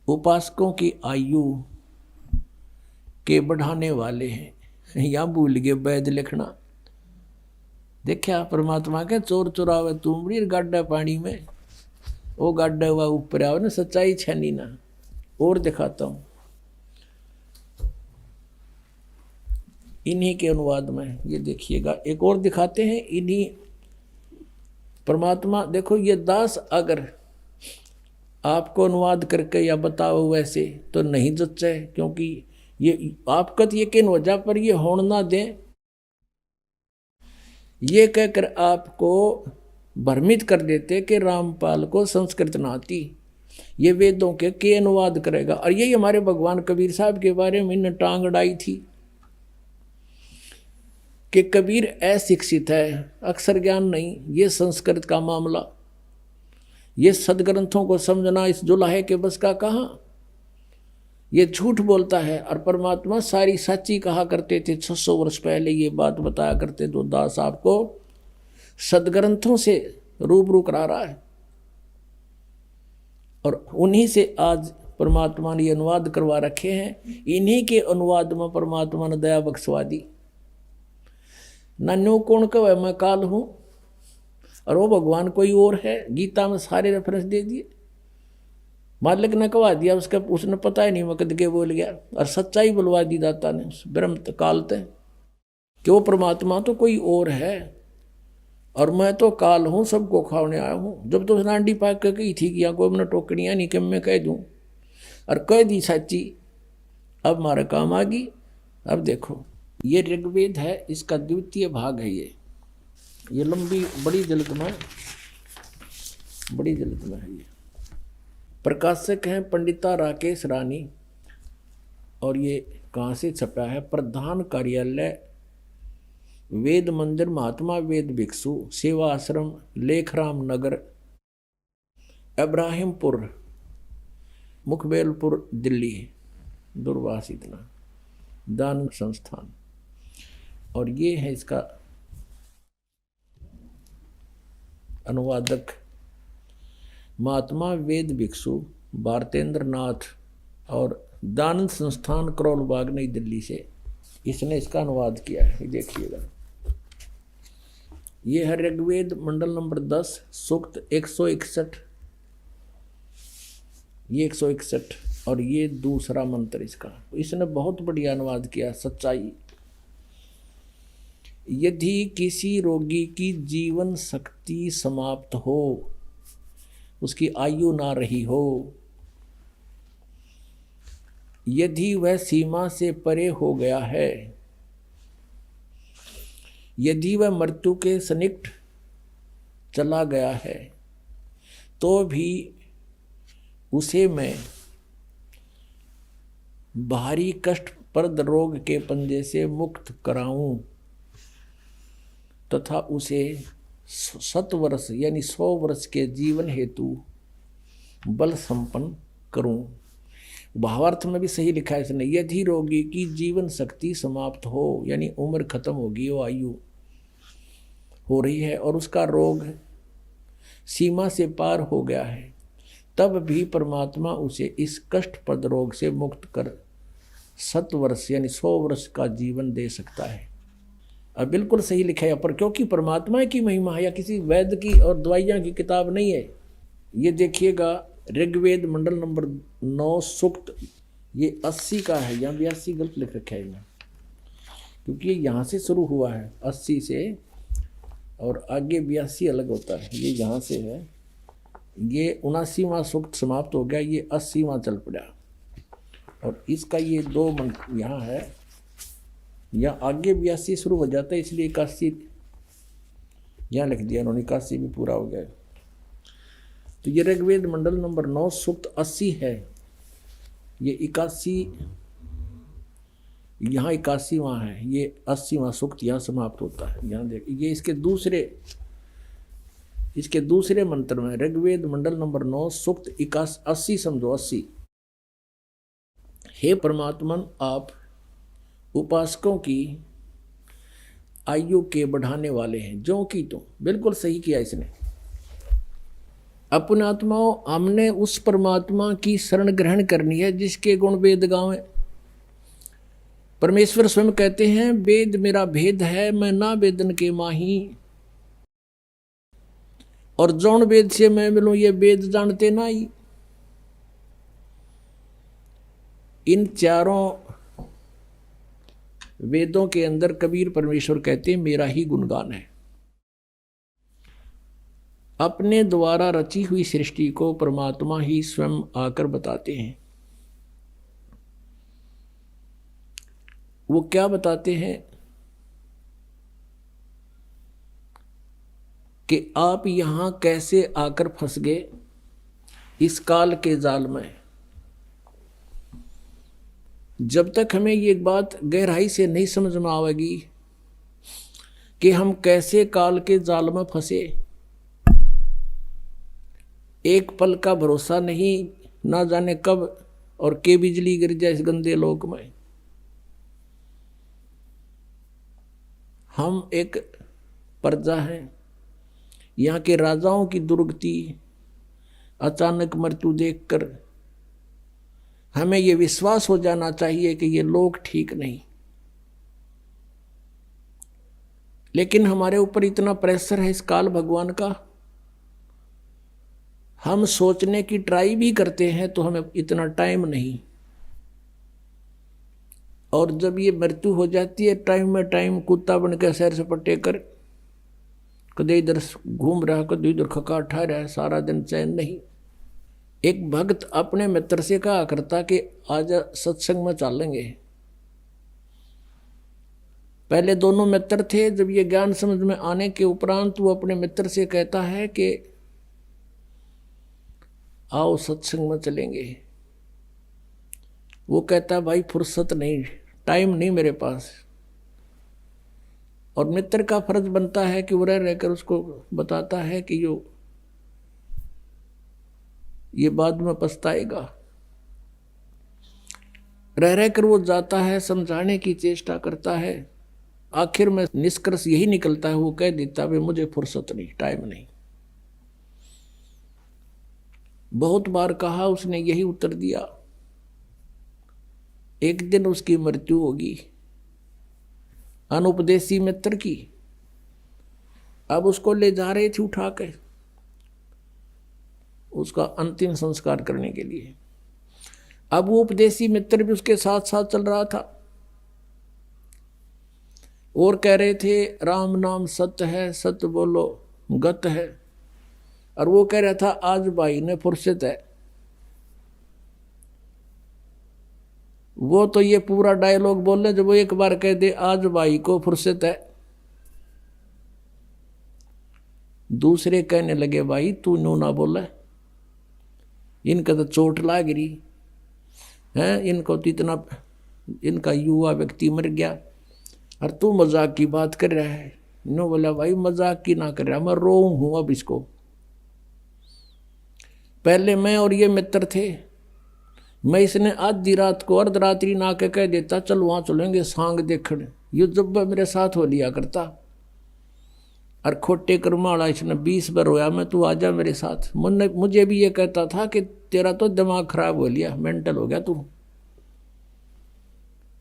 उपासकों की आयु के बढ़ाने वाले हैं। या भूल गए वैद लिखना। देखा परमात्मा के चोर चुरावे तुमरी गाड्डा पानी में, वो गाड्डा हुआ ऊपर आओ ना, सच्चाई छानी ना। और दिखाता हूं इन्हीं के अनुवाद में, ये देखिएगा। एक और दिखाते हैं इन्हीं परमात्मा। देखो ये दास अगर आपको अनुवाद करके या बताओ वैसे तो नहीं जच्चे, क्योंकि ये आपका तो यकीन हो जा, पर ये होने ना दें। ये कहकर आपको भ्रमित कर देते कि रामपाल को संस्कृत ना आती, ये वेदों के अनुवाद करेगा। और यही हमारे भगवान कबीर साहब के बारे में इन्हें टांग अड़ाई थी कि कबीर अशिक्षित है, अक्षर ज्ञान नहीं, ये संस्कृत का मामला, ये सदग्रंथों को समझना इस जुलाहे के बस का कहाँ, ये झूठ बोलता है। और परमात्मा सारी सच्ची कहा करते थे। 600 वर्ष पहले ये बात बताया करते। तो दास आपको सदग्रंथों से रूबरू करा रहा है, और उन्हीं से आज परमात्मा ने अनुवाद करवा रखे हैं। इन्हीं के अनुवाद में परमात्मा ने दया बख्शवा दी। नन्नो कौन कहे मैं काल हूं, और वो भगवान कोई और है। गीता में सारे रेफरेंस दे दिए। मालिक ने कहा दिया, उसने पता ही नहीं मकद के बोल गया, और सच्चाई बुलवा दी दाता ने उस ब्रह्म काल तक कि वो परमात्मा तो कोई और है, और मैं तो काल हूँ, सबको खाने आया हूँ। जब तो नांडी पाक के कही थी कि यहाँ कोई मैंने टोकनियाँ नहीं कि मैं कह दूँ, और कह दी सच्ची। अब हमारा काम आ गई। अब देखो ये ऋग्वेद है, इसका द्वितीय भाग है। ये लंबी बड़ी जल्द में है। ये प्रकाशक हैं पंडिता राकेश रानी, और ये कहाँ से छपा है? प्रधान कार्यालय वेद मंदिर महात्मा वेद भिक्षु सेवा आश्रम लेखराम नगर इब्राहिमपुर मुखबेलपुर दिल्ली, दूरवास इतना दान संस्थान। और ये है इसका अनुवादक महात्मा वेद भिक्षु भारतेंद्र नाथ, और दानंद संस्थान करोलबाग नई दिल्ली से इसने इसका अनुवाद किया है। देखिएगा ये है ऋग्वेद मंडल नंबर 10 सूक्त 161, ये 161, और ये दूसरा मंत्र इसका। इसने बहुत बढ़िया अनुवाद किया। सच्चाई, यदि किसी रोगी की जीवन शक्ति समाप्त हो, उसकी आयु ना रही हो, यदि वह सीमा से परे हो गया है, यदि वह मृत्यु के सन्निकट चला गया है, तो भी उसे मैं भारी कष्टप्रद रोग के पंजे से मुक्त कराऊं तथा उसे 7 वर्ष यानी 100 वर्ष के जीवन हेतु बल संपन्न करूं। भावार्थ में भी सही लिखा है इसने। यदि रोगी की जीवन शक्ति समाप्त हो, यानी उम्र खत्म होगी, वो आयु हो रही है और उसका रोग सीमा से पार हो गया है, तब भी परमात्मा उसे इस कष्टप्रद रोग से मुक्त कर 7 वर्ष यानी 100 वर्ष का जीवन दे सकता है। अब बिल्कुल सही लिखा है, पर क्योंकि परमात्मा की महिमा है या किसी वैद्य की और दवाइयाँ की किताब नहीं है। ये देखिएगा ऋग्वेद मंडल नंबर 9 सूक्त, ये 80 का है, यहाँ 82 गलत लिख रखा है इन्हें, क्योंकि ये यहाँ से शुरू हुआ है 80 से, और आगे 82 अलग होता है। ये यहाँ से है, ये 79वां सूक्त समाप्त हो गया, ये 80वां चल पड़ा, और इसका ये 2 मंत्र यहाँ है, यहाँ आगे 82 शुरू हो जाता है, इसलिए 81 यहाँ लिख दिया उन्होंने, 81 भी पूरा हो गया। तो ये ऋग्वेद मंडल नंबर 9 सूक्त 80 है। ये 81 यहाँ 81 वहाँ है, ये 80वां सूक्त यहाँ समाप्त होता है। यहाँ देख, ये इसके दूसरे मंत्र में ऋग्वेद मंडल नंबर 9 सूक्त 80 समझो 80। हे परमात्मन, आप उपासकों की आयु के बढ़ाने वाले हैं, जो कि तुम। बिल्कुल सही किया इसने। अपने आत्माओं, हमने उस परमात्मा की शरण ग्रहण करनी है जिसके गुण वेद गावें। परमेश्वर स्वयं कहते हैं, वेद मेरा भेद है, मैं ना वेदन के माही। और जौन वेद से मैं मिलूं, ये वेद जानते ना ही। इन चारों वेदों के अंदर कबीर परमेश्वर कहते हैं, मेरा ही गुणगान है। अपने द्वारा रची हुई सृष्टि को परमात्मा ही स्वयं आकर बताते हैं। वो क्या बताते हैं कि आप यहां कैसे आकर फंस गए इस काल के जाल में। जब तक हमें ये बात गहराई से नहीं समझ में आवेगी कि हम कैसे काल के जाल में फंसे, एक पल का भरोसा नहीं, ना जाने कब और के बिजली गिर जाए इस गंदे लोक में। हम एक प्रजा हैं, यहाँ के राजाओं की दुर्गति, अचानक मृत्यु देखकर हमें ये विश्वास हो जाना चाहिए कि ये लोग ठीक नहीं। लेकिन हमारे ऊपर इतना प्रेशर है इस काल भगवान का, हम सोचने की ट्राई भी करते हैं तो हमें इतना टाइम नहीं। और जब ये मृत्यु हो जाती है, टाइम में टाइम कुत्ता बन के सैर सपाटे कर, कदे इधर घूम रहा, कदे इधर खकाठा रहा, सारा दिन चैन नहीं। एक भक्त अपने मित्र से कहा करता कि आज सत्संग में चलेंगे। पहले दोनों मित्र थे, जब ये ज्ञान समझ में आने के उपरांत वो अपने मित्र से कहता है कि आओ सत्संग में चलेंगे। वो कहता भाई फुर्सत नहीं, टाइम नहीं मेरे पास। और मित्र का फर्ज बनता है कि वो रह रहकर उसको बताता है कि ये बाद में पछताएगा। रह रहकर वो जाता है, समझाने की चेष्टा करता है। आखिर में निष्कर्ष यही निकलता है, वो कह देता है मुझे फुर्सत नहीं, टाइम नहीं। बहुत बार कहा, उसने यही उत्तर दिया। एक दिन उसकी मृत्यु होगी, अनुपदेशी मित्र की। अब उसको ले जा रहे थे उठा के उसका अंतिम संस्कार करने के लिए। अब वो उपदेशी मित्र भी उसके साथ साथ चल रहा था और कह रहे थे राम नाम सत्य है, सत्य बोलो गत है। और वो कह रहा था आज भाई ने फुर्सत है। वो तो ये पूरा डायलॉग बोल रहे, जब वो एक बार कह दे आज भाई को फुर्सत है, दूसरे कहने लगे भाई तू नो ना बोला, इनका तो चोट लाग रही है, इनको तो इतना, इनका युवा व्यक्ति मर गया और तू मजाक की बात कर रहा है। नो बोला भाई मजाक की ना कर रहा, मैं रो हूं अब इसको। पहले मैं और ये मित्र थे, मैं इसने आधी रात को अर्धरात्रि ना के कह देता चल वहां चलेंगे सांग देखने, ये जब मेरे साथ हो लिया करता। और खोटे कर्माड़ा इसने 20 बार रोया मैं तू आजा मेरे साथ। मुझे भी ये कहता था कि तेरा तो दिमाग खराब हो लिया, मेंटल हो गया तू।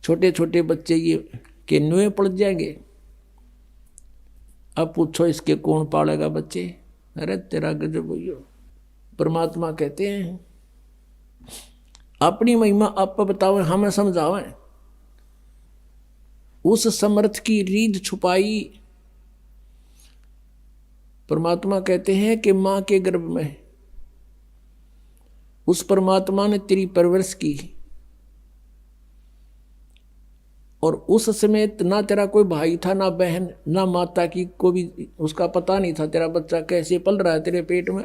छोटे छोटे बच्चे ये के नुए पड़ जाएंगे। अब पूछो इसके कौन पालेगा बच्चे। अरे तेरा गजब हो। परमात्मा कहते हैं अपनी महिमा आप बताओ, हमें समझावें। उस समर्थ की रीढ़ छुपाई। परमात्मा कहते हैं कि मां के गर्भ में उस परमात्मा ने तेरी परवरिश की और उस समय ना तेरा कोई भाई था, ना बहन, ना माता की को भी उसका पता नहीं था तेरा बच्चा कैसे पल रहा है तेरे पेट में।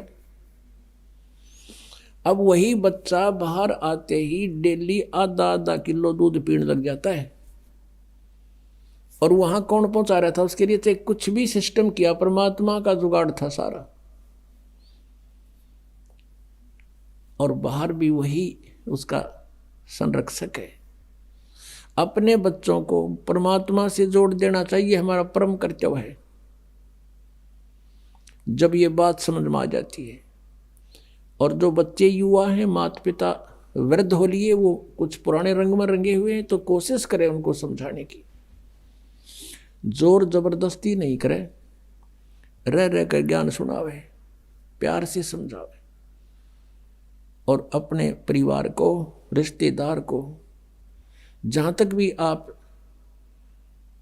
अब वही बच्चा बाहर आते ही डेली आधा आधा किलो दूध पीने लग जाता है। और वहां कौन पहुंचा रहा था उसके लिए? तो कुछ भी सिस्टम किया, परमात्मा का जुगाड़ था सारा। और बाहर भी वही उसका संरक्षक है। अपने बच्चों को परमात्मा से जोड़ देना चाहिए, हमारा परम कर्तव्य है। जब ये बात समझ में आ जाती है, और जो बच्चे युवा हैं, माता पिता वृद्ध हो लिए, वो कुछ पुराने रंग में रंगे हुए हैं, तो कोशिश करें उनको समझाने की। जोर जबरदस्ती नहीं करे, रह रह कर ज्ञान सुनावे, प्यार से समझावे। और अपने परिवार को, रिश्तेदार को जहां तक भी आप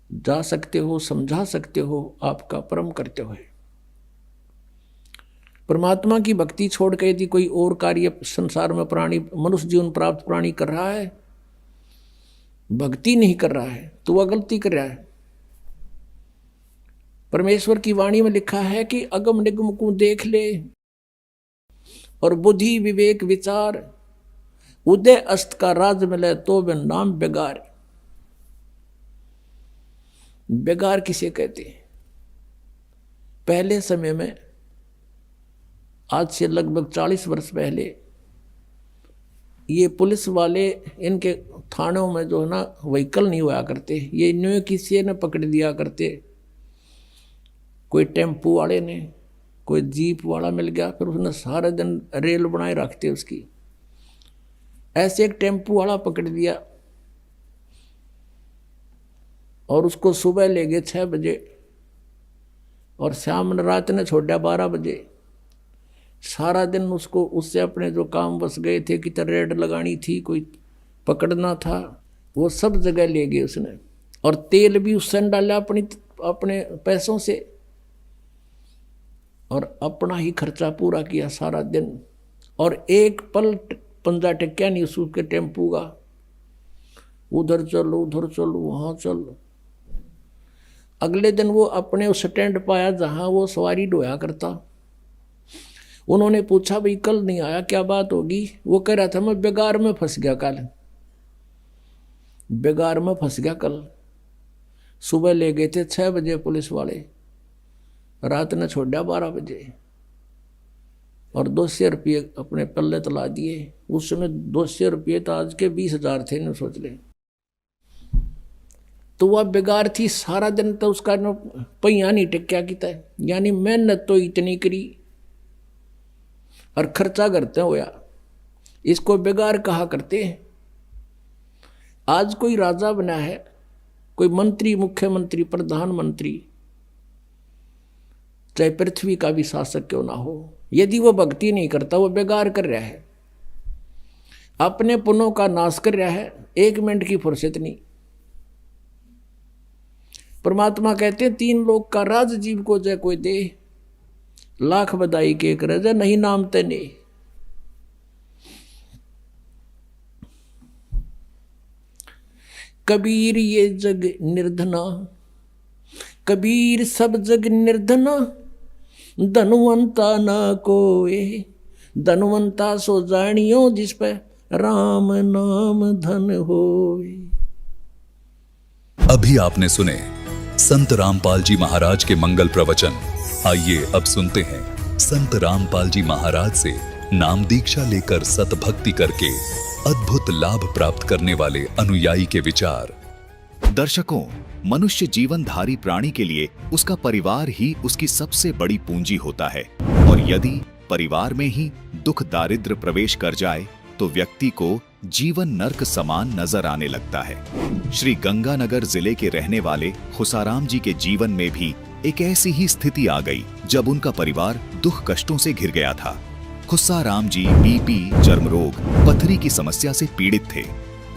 जा सकते हो, समझा सकते हो, आपका परम कर्तव्य है। परमात्मा की भक्ति छोड़ के यदि कोई और कार्य संसार में प्राणी, मनुष्य जीवन प्राप्त प्राणी कर रहा है, भक्ति नहीं कर रहा है, तो वह गलती कर रहा है। परमेश्वर की वाणी में लिखा है कि अगम निगम को देख ले और बुद्धि विवेक विचार, उदय अस्त का राज मिले तो वे नाम बेगार। बेगार किसे कहते हैं? पहले समय में, आज से लगभग 40 वर्ष पहले, ये पुलिस वाले, इनके थानों में जो है ना व्हीकल नहीं हुआ करते, ये न्यू किसी ने पकड़ दिया करते। कोई टेम्पू वाले ने, कोई जीप वाला मिल गया, फिर उसने सारे दिन रेल बनाए रखते उसकी। ऐसे एक टेम्पू वाला पकड़ दिया और उसको सुबह ले गए 6 बजे और शाम रात ने छोड़ा 12 बजे। सारा दिन उसको, उससे अपने जो काम बस गए थे, कि रेड लगानी थी, कोई पकड़ना था, वो सब जगह ले गए उसने। और तेल भी उससे डाला अपने पैसों से, और अपना ही खर्चा पूरा किया सारा दिन। और एक पल पंजा टेक्या नहीं उसके टेम्पू का, उधर चलो उधर चलो वहां चलो। अगले दिन वो अपने उस स्टैंड पाया जहां वो सवारी ढोया करता। उन्होंने पूछा, भाई कल नहीं आया, क्या बात होगी? वो कह रहा था, मैं बेगार में फंस गया कल, बेगार में फंस गया कल। सुबह ले गए थे 6 बजे पुलिस वाले, रात ने छोड़ा 12 बजे, और 200 रुपये अपने पल्ले तला दिए। उस समय 200 रुपये तो आज के 20,000 थे न, सोच ले। तो वह बेगार थी, सारा दिन तो उसका पहिया नहीं टिक्या किता है, यानी मेहनत तो इतनी करी और खर्चा करते होया, इसको बेगार कहा करते हैं। आज कोई राजा बना है, कोई मंत्री, मुख्यमंत्री, प्रधानमंत्री, चाहे पृथ्वी का भी शासक क्यों ना हो, यदि वो भक्ति नहीं करता, वो बेगार कर रहा है, अपने पुण्यों का नाश कर रहा है, 1 मिनट की फुर्सत नहीं। परमात्मा कहते हैं, 3 लोक का राज जीव को जय कोई दे, लाख बधाई के करे जय नहीं नाम तेने। कबीर ये जग निर्धना, कबीर सब जग निर्धना, धनवंता ना कोए, धनवंता सो जानियो जिस पे राम नाम धन होए। अभी आपने सुने संत रामपाल जी महाराज के मंगल प्रवचन। आइए अब सुनते हैं संत रामपाल जी महाराज से नाम दीक्षा लेकर सतभक्ति करके अद्भुत लाभ प्राप्त करने वाले अनुयायी के विचार। दर्शकों, मनुष्य जीवनधारी प्राणी के लिए उसका परिवार ही उसकी सबसे बड़ी पूंजी होता है, और यदि परिवार में ही दुख दारिद्र्य प्रवेश कर जाए तो व्यक्ति को जीवन नर्क समान नजर आने लगता है। श्री गंगानगर जिले के रहने वाले खुसाराम जी के जीवन में भी एक ऐसी ही स्थिति आ गई जब उनका परिवार दुख कष्टों से घिर गया था। खुसाराम जी बीपी, चर्म रोग, पथरी की समस्या से पीड़ित थे।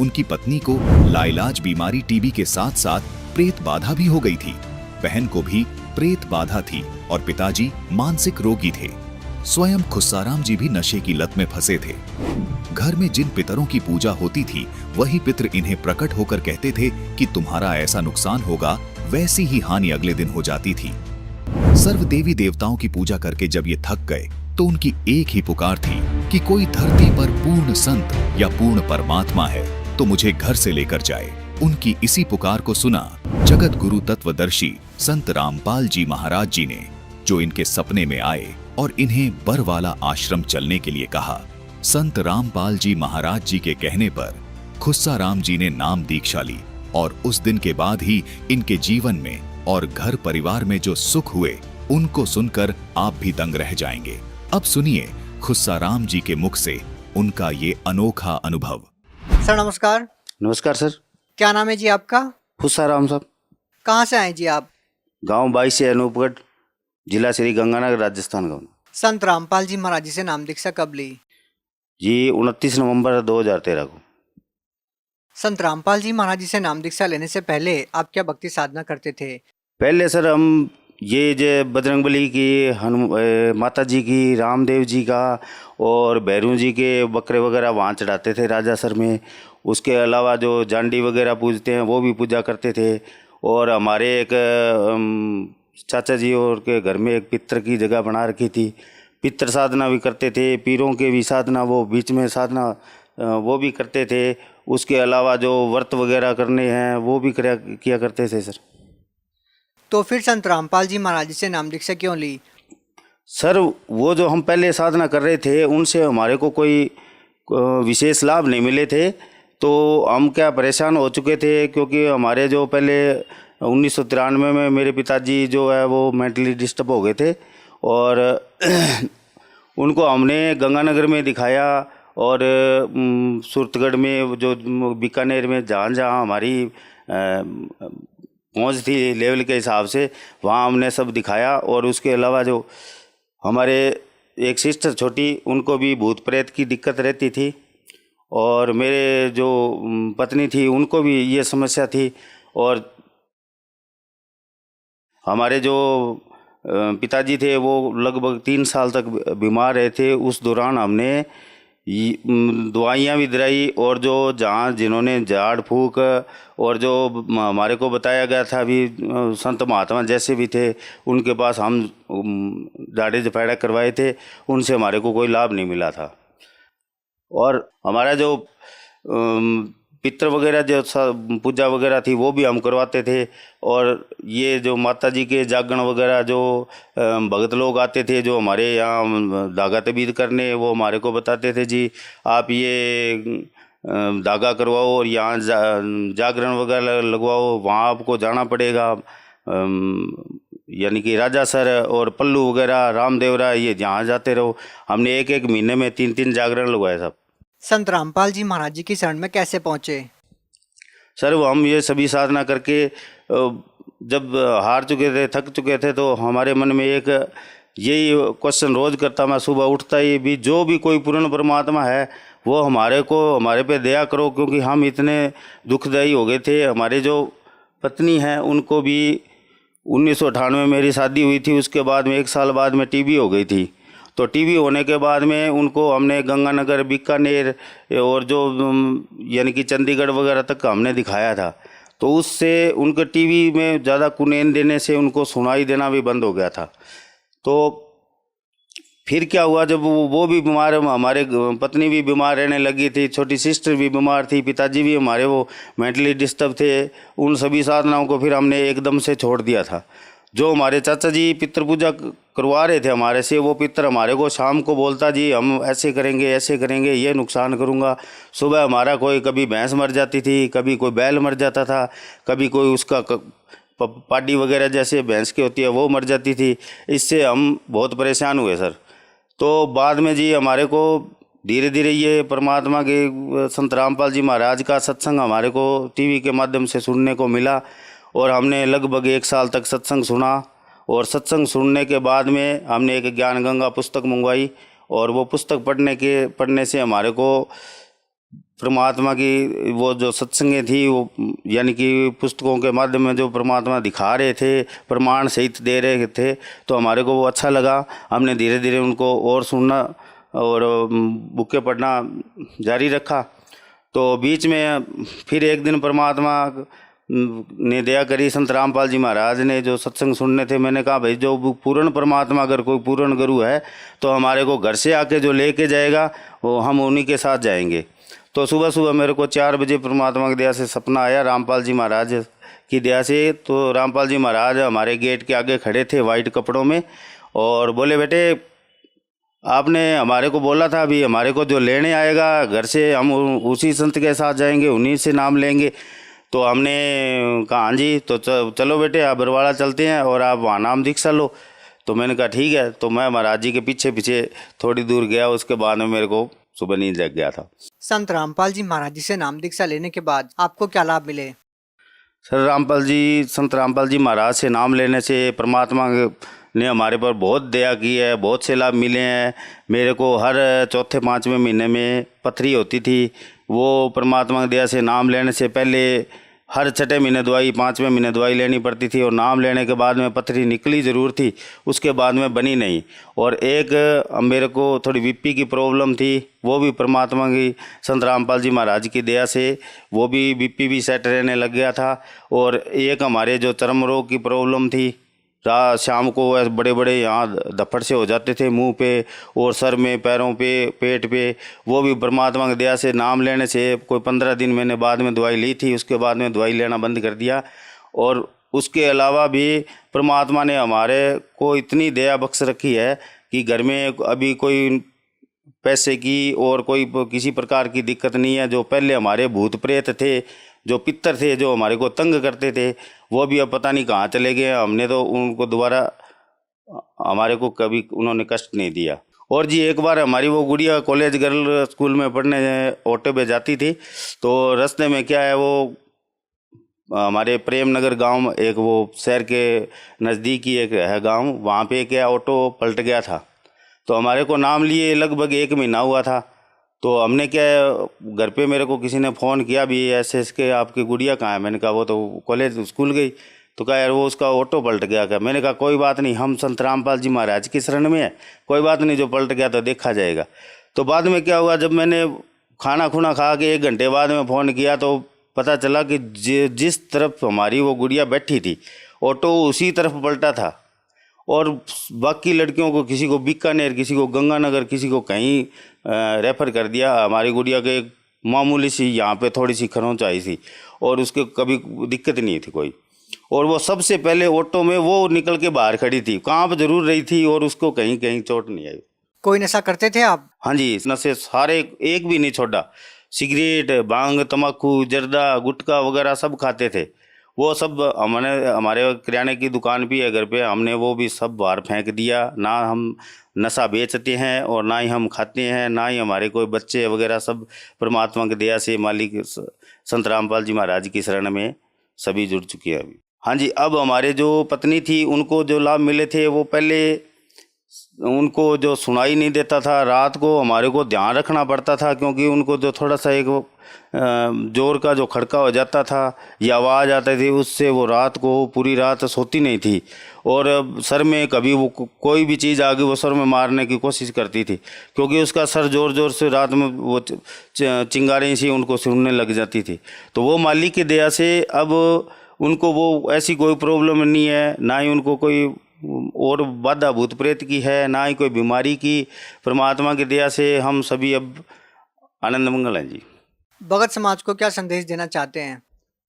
उनकी पत्नी को लाइलाज बीमारी टीबी के साथ साथ प्रेत बाधा भी हो गई थी। बहन को भी प्रेत बाधा थी और पिताजी मानसिक रोगी थे। स्वयं खुसाराम जी भी नशे की लत में फंसे थे। घर में जिन पितरों की पूजा होती थी, वही पितर इन्हें प्रकट होकर कहते थे कि तुम्हारा ऐसा नुकसान होगा, वैसी ही हानि अगले दिन हो जाती थी। सर्व देवी देवताओं की पूजा करके जब ये थक गए तो उनकी एक ही पुकार थी कि कोई धरती पर पूर्ण संत या पूर्ण परमात्मा है तो मुझे घर से लेकर जाए। उनकी इसी पुकार को सुना जगत गुरु तत्वदर्शी संत रामपाल जी महाराज जी ने, जो इनके सपने में आए और इन्हें बरवाला आश्रम चलने के लिए कहा। संत रामपाल जी महाराज जी के कहने पर खुस्सा राम जी ने नाम दीक्षा ली और उस दिन के बाद ही इनके जीवन में और घर परिवार में जो सुख हुए उनको सुनकर आप भी दंग रह जाएंगे। अब सुनिए खुस्सा राम जी के मुख से उनका ये अनोखा अनुभव। सर नमस्कार। नमस्कार सर। क्या नाम है जी आपका? खुस्सा राम साहब। कहाँ से आए जी आप? गांव 22 से अनूपगढ़, जिला श्री गंगानगर, राजस्थान। गाँव। संत रामपाल जी महाराज जी से नाम दीक्षा कब ली जी? 29 नवंबर 2013 को। संत रामपाल जी महाराज जी से नाम दीक्षा लेने से पहले आप क्या भक्ति साधना करते थे? पहले सर हम ये जो बजरंगबली की, माता जी की, रामदेव जी का और भैरू जी के बकरे वगैरह वहाँ चढ़ाते थे राजासर में। उसके अलावा जो जांडी वगैरह पूजते हैं वो भी पूजा करते थे। और हमारे एक चाचा जी और के घर में एक पितर की जगह बना रखी थी, पितर साधना भी करते थे। पीरों के भी साधना, वो बीच में साधना वो भी करते थे। उसके अलावा जो व्रत वगैरह करने हैं वो भी किया करते थे सर। तो फिर संत रामपाल जी महाराज जी से नाम दीक्षा क्यों ली? सर वो जो हम पहले साधना कर रहे थे उनसे हमारे को कोई विशेष लाभ नहीं मिले थे, तो हम क्या परेशान हो चुके थे। क्योंकि हमारे जो पहले 1993 में मेरे पिताजी जो है वो मेंटली डिस्टर्ब हो गए थे और उनको हमने गंगानगर में दिखाया और सूरतगढ़ में, जो बीकानेर में, जहाँ जहाँ हमारी पहुँच थी लेवल के हिसाब से, वहाँ हमने सब दिखाया। और उसके अलावा जो हमारे एक सिस्टर छोटी, उनको भी भूत प्रेत की दिक्कत रहती थी और मेरे जो पत्नी थी उनको भी ये समस्या थी। और हमारे जो पिताजी थे वो लगभग 3 साल तक बीमार रहे थे। उस दौरान हमने दवाइयाँ भी दिलाई और जो जहाँ जिन्होंने झाड़ फूक और जो हमारे को बताया गया था भी संत महात्मा जैसे भी थे उनके पास हम झाड़े जफैड़ा करवाए थे, उनसे हमारे को कोई लाभ नहीं मिला था। और हमारा जो पितर वगैरह जो पूजा वगैरह थी वो भी हम करवाते थे। और ये जो माता जी के जागरण वगैरह जो भगत लोग आते थे जो हमारे यहाँ धागा तबीद करने, वो हमारे को बताते थे जी आप ये धागा करवाओ और यहाँ जागरण वगैरह लगवाओ, वहाँ आपको जाना पड़ेगा। यानी कि राजासर और पल्लू वगैरह, रामदेवरा, ये जहाँ जाते रहो। हमने एक महीने में 3 जागरण लगवाए साहब। संत रामपाल जी महाराज जी की शरण में कैसे पहुँचे? सर वो हम ये सभी साधना करके जब हार चुके थे, थक चुके थे, तो हमारे मन में एक यही क्वेश्चन रोज करता, मैं सुबह उठता ही भी, जो भी कोई पूर्ण परमात्मा है वो हमारे पे दया करो। क्योंकि हम इतने दुखदायी हो गए थे। हमारे जो पत्नी हैं उनको भी 1998 में मेरी शादी हुई थी, उसके बाद में 1 साल बाद में टीबी हो गई थी। तो टीबी होने के बाद में उनको हमने गंगानगर, बीकानेर और जो यानी कि चंडीगढ़ वगैरह तक हमने दिखाया था। तो उससे उनके टीबी में ज़्यादा कुनैन देने से उनको सुनाई देना भी बंद हो गया था। तो फिर क्या हुआ, जब वो भी बीमार, हमारे पत्नी भी बीमार रहने लगी थी, छोटी सिस्टर भी बीमार थी, पिताजी भी हमारे वो मेंटली डिस्टर्ब थे, उन सभी साधनाओं को फिर हमने एकदम से छोड़ दिया था। जो हमारे चाचा जी पितृ पूजा करवा रहे थे हमारे से, वो पितर हमारे को शाम को बोलता जी हम ऐसे करेंगे, ये नुकसान करूँगा। सुबह हमारा कोई कभी भैंस मर जाती थी, कभी कोई बैल मर जाता था, कभी कोई उसका पाडी वगैरह जैसे भैंस की होती है वो मर जाती थी। इससे हम बहुत परेशान हुए सर। तो बाद में जी हमारे को धीरे धीरे ये परमात्मा के संत रामपाल जी महाराज का सत्संग हमारे को टीवी के माध्यम से सुनने को मिला और हमने लगभग 1 साल तक सत्संग सुना। और सत्संग सुनने के बाद में हमने एक ज्ञान गंगा पुस्तक मंगवाई और वो पुस्तक पढ़ने से हमारे को परमात्मा की वो जो सत्संगें थी वो यानी कि पुस्तकों के माध्यम में जो परमात्मा दिखा रहे थे, प्रमाण सहित दे रहे थे, तो हमारे को वो अच्छा लगा। हमने धीरे धीरे उनको और सुनना और बुकें पढ़ना जारी रखा। तो बीच में फिर एक दिन परमात्मा ने दया करी, संत रामपाल जी महाराज ने जो सत्संग सुनने थे, मैंने कहा भाई जो पूर्ण परमात्मा अगर कोई पूर्ण गुरु है तो हमारे को घर से आके जो लेके जाएगा वो हम उन्हीं के साथ जाएंगे। तो सुबह सुबह मेरे को 4 बजे परमात्मा की दया से सपना आया रामपाल जी महाराज की दया से। तो रामपाल जी महाराज हमारे गेट के आगे खड़े थे वाइट कपड़ों में और बोले, बेटे आपने हमारे को बोला था अभी हमारे को जो लेने आएगा घर से हम उसी संत के साथ जाएंगे, उन्हीं से नाम लेंगे। तो हमने कहा हाँ जी, तो चलो बेटे आप बरवाड़ा चलते हैं और आप वहाँ नाम दीक्षा लो। तो मैंने कहा ठीक है। तो मैं महाराज जी के पीछे पीछे थोड़ी दूर गया, उसके बाद में मेरे को सुबह नींद जग गया था। संत रामपाल जी महाराज जी से नाम दीक्षा लेने के बाद आपको क्या लाभ मिले? संत रामपाल जी महाराज से नाम लेने से परमात्मा ने हमारे पर बहुत दया की है, बहुत से लाभ मिले हैं। मेरे को हर चौथे 5वें महीने में पथरी होती थी, वो परमात्मा की दया से नाम लेने से पहले हर 6 महीने दवाई, 5वें महीने दवाई लेनी पड़ती थी और नाम लेने के बाद में पथरी निकली ज़रूर थी, उसके बाद में बनी नहीं। और एक मेरे को थोड़ी बीपी की प्रॉब्लम थी, वो भी परमात्मा की संत रामपाल जी महाराज की दया से वो भी बीपी भी सेट रहने लग गया था। और एक हमारे जो चर्म रोग की प्रॉब्लम थी, रात शाम को ऐसे बड़े बड़े यहाँ धप्पड़ से हो जाते थे मुंह पे और सर में, पैरों पे, पेट पे, वो भी परमात्मा की दया से नाम लेने से कोई 15 दिन मैंने बाद में दवाई ली थी, उसके बाद में दवाई लेना बंद कर दिया। और उसके अलावा भी परमात्मा ने हमारे को इतनी दया बख्श रखी है कि घर में अभी कोई पैसे की और कोई किसी प्रकार की दिक्कत नहीं है। जो पहले हमारे भूत प्रेत थे, जो पितर थे, जो हमारे को तंग करते थे, वो भी अब पता नहीं कहाँ चले गए। हमने तो उनको दोबारा, हमारे को कभी उन्होंने कष्ट नहीं दिया। और जी एक बार हमारी वो गुड़िया कॉलेज गर्ल स्कूल में पढ़ने ऑटो पे जाती थी, तो रास्ते में क्या है वो हमारे प्रेम नगर गांव, एक वो शहर के नज़दीक ही एक है गांव, वहाँ पे क्या ऑटो पलट गया था। तो हमारे को नाम लिए लगभग 1 महीना हुआ था। तो हमने क्या घर पे मेरे को किसी ने फ़ोन किया भी ऐसे के आपकी गुड़िया कहाँ है? मैंने कहा वो तो कॉलेज स्कूल गई। तो कहा यार वो उसका ऑटो पलट गया क्या? मैंने कहा कोई बात नहीं, हम संत रामपाल जी महाराज की शरण में है, कोई बात नहीं, जो पलट गया तो देखा जाएगा। तो बाद में क्या हुआ, जब मैंने खाना खुना खा के 1 घंटे बाद में फ़ोन किया तो पता चला कि जिस तरफ हमारी वो गुड़िया बैठी थी ऑटो उसी तरफ पलटा था। और बाकी लड़कियों को किसी को बीकानेर, किसी को गंगानगर, किसी को कहीं रेफ़र कर दिया। हमारी गुड़िया के मामूली सी यहाँ पे थोड़ी सी खरोंच आई थी और उसके कभी दिक्कत नहीं थी कोई। और वो सबसे पहले ऑटो में वो निकल के बाहर खड़ी थी, कांप जरूर रही थी और उसको कहीं कहीं चोट नहीं आई। कोई नशा करते थे आप? हाँ जी, नशे सारे एक भी नहीं छोड़ा। सिगरेट, भांग, तम्बाकू, जर्दा, गुटखा वगैरह सब खाते थे। वो सब हमारे किराने की दुकान भी है घर पे, हमने वो भी सब बाहर फेंक दिया। ना हम नशा बेचते हैं और ना ही हम खाते हैं, ना ही हमारे कोई बच्चे वगैरह, सब परमात्मा की दया से मालिक संत रामपाल जी महाराज की शरण में सभी जुड़ चुके हैं अभी। हाँ जी, अब हमारे जो पत्नी थी उनको जो लाभ मिले थे, वो पहले उनको जो सुनाई नहीं देता था, रात को हमारे को ध्यान रखना पड़ता था, क्योंकि उनको जो थोड़ा सा एक जोर का जो खड़का हो जाता था या आवाज़ आती थी, उससे वो रात को पूरी रात सोती नहीं थी। और सर में कभी वो कोई भी चीज़ आ गई वो सर में मारने की कोशिश करती थी, क्योंकि उसका सर जोर जोर से रात में वो चिंगारें सी उनको सुनने लग जाती थी। तो वो मालिक की दया से अब उनको वो ऐसी कोई प्रॉब्लम नहीं है, ना ही उनको कोई और बाधा भूत प्रेत की है, ना ही कोई बीमारी की। परमात्मा की दया से हम सभी अब आनंद मंगल हैं जी। भगत समाज को क्या संदेश देना चाहते हैं?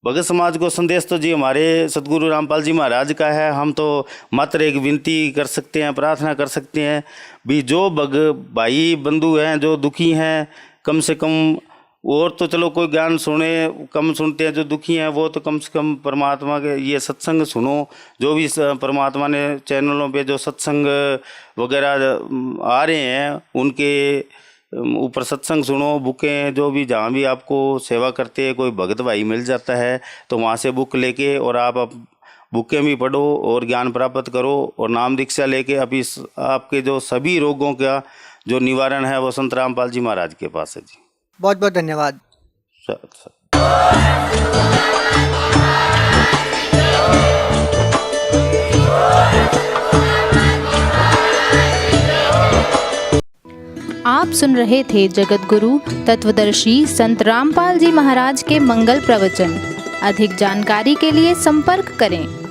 भगत समाज को संदेश तो जी हमारे सदगुरु रामपाल जी महाराज का है। हम तो मात्र एक विनती कर सकते हैं, प्रार्थना कर सकते हैं भी, जो भाई बंधु हैं जो दुखी हैं, कम से कम, और तो चलो कोई ज्ञान कम सुनते हैं, जो दुखी हैं वो तो कम से कम परमात्मा के ये सत्संग सुनो। जो भी परमात्मा ने चैनलों पे जो सत्संग वगैरह आ रहे हैं उनके ऊपर सत्संग सुनो। बुकें जो भी, जहाँ भी आपको सेवा करते हैं कोई भगत भाई मिल जाता है तो वहाँ से बुक लेके और आप बुकें भी पढ़ो और ज्ञान प्राप्त करो। और नाम दीक्षा लेके अभी आपके जो सभी रोगों का जो निवारण है वो संत रामपाल जी महाराज के पास है जी। बहुत बहुत धन्यवाद। आप सुन रहे थे जगत गुरु तत्वदर्शी संत रामपाल जी महाराज के मंगल प्रवचन। अधिक जानकारी के लिए संपर्क करें।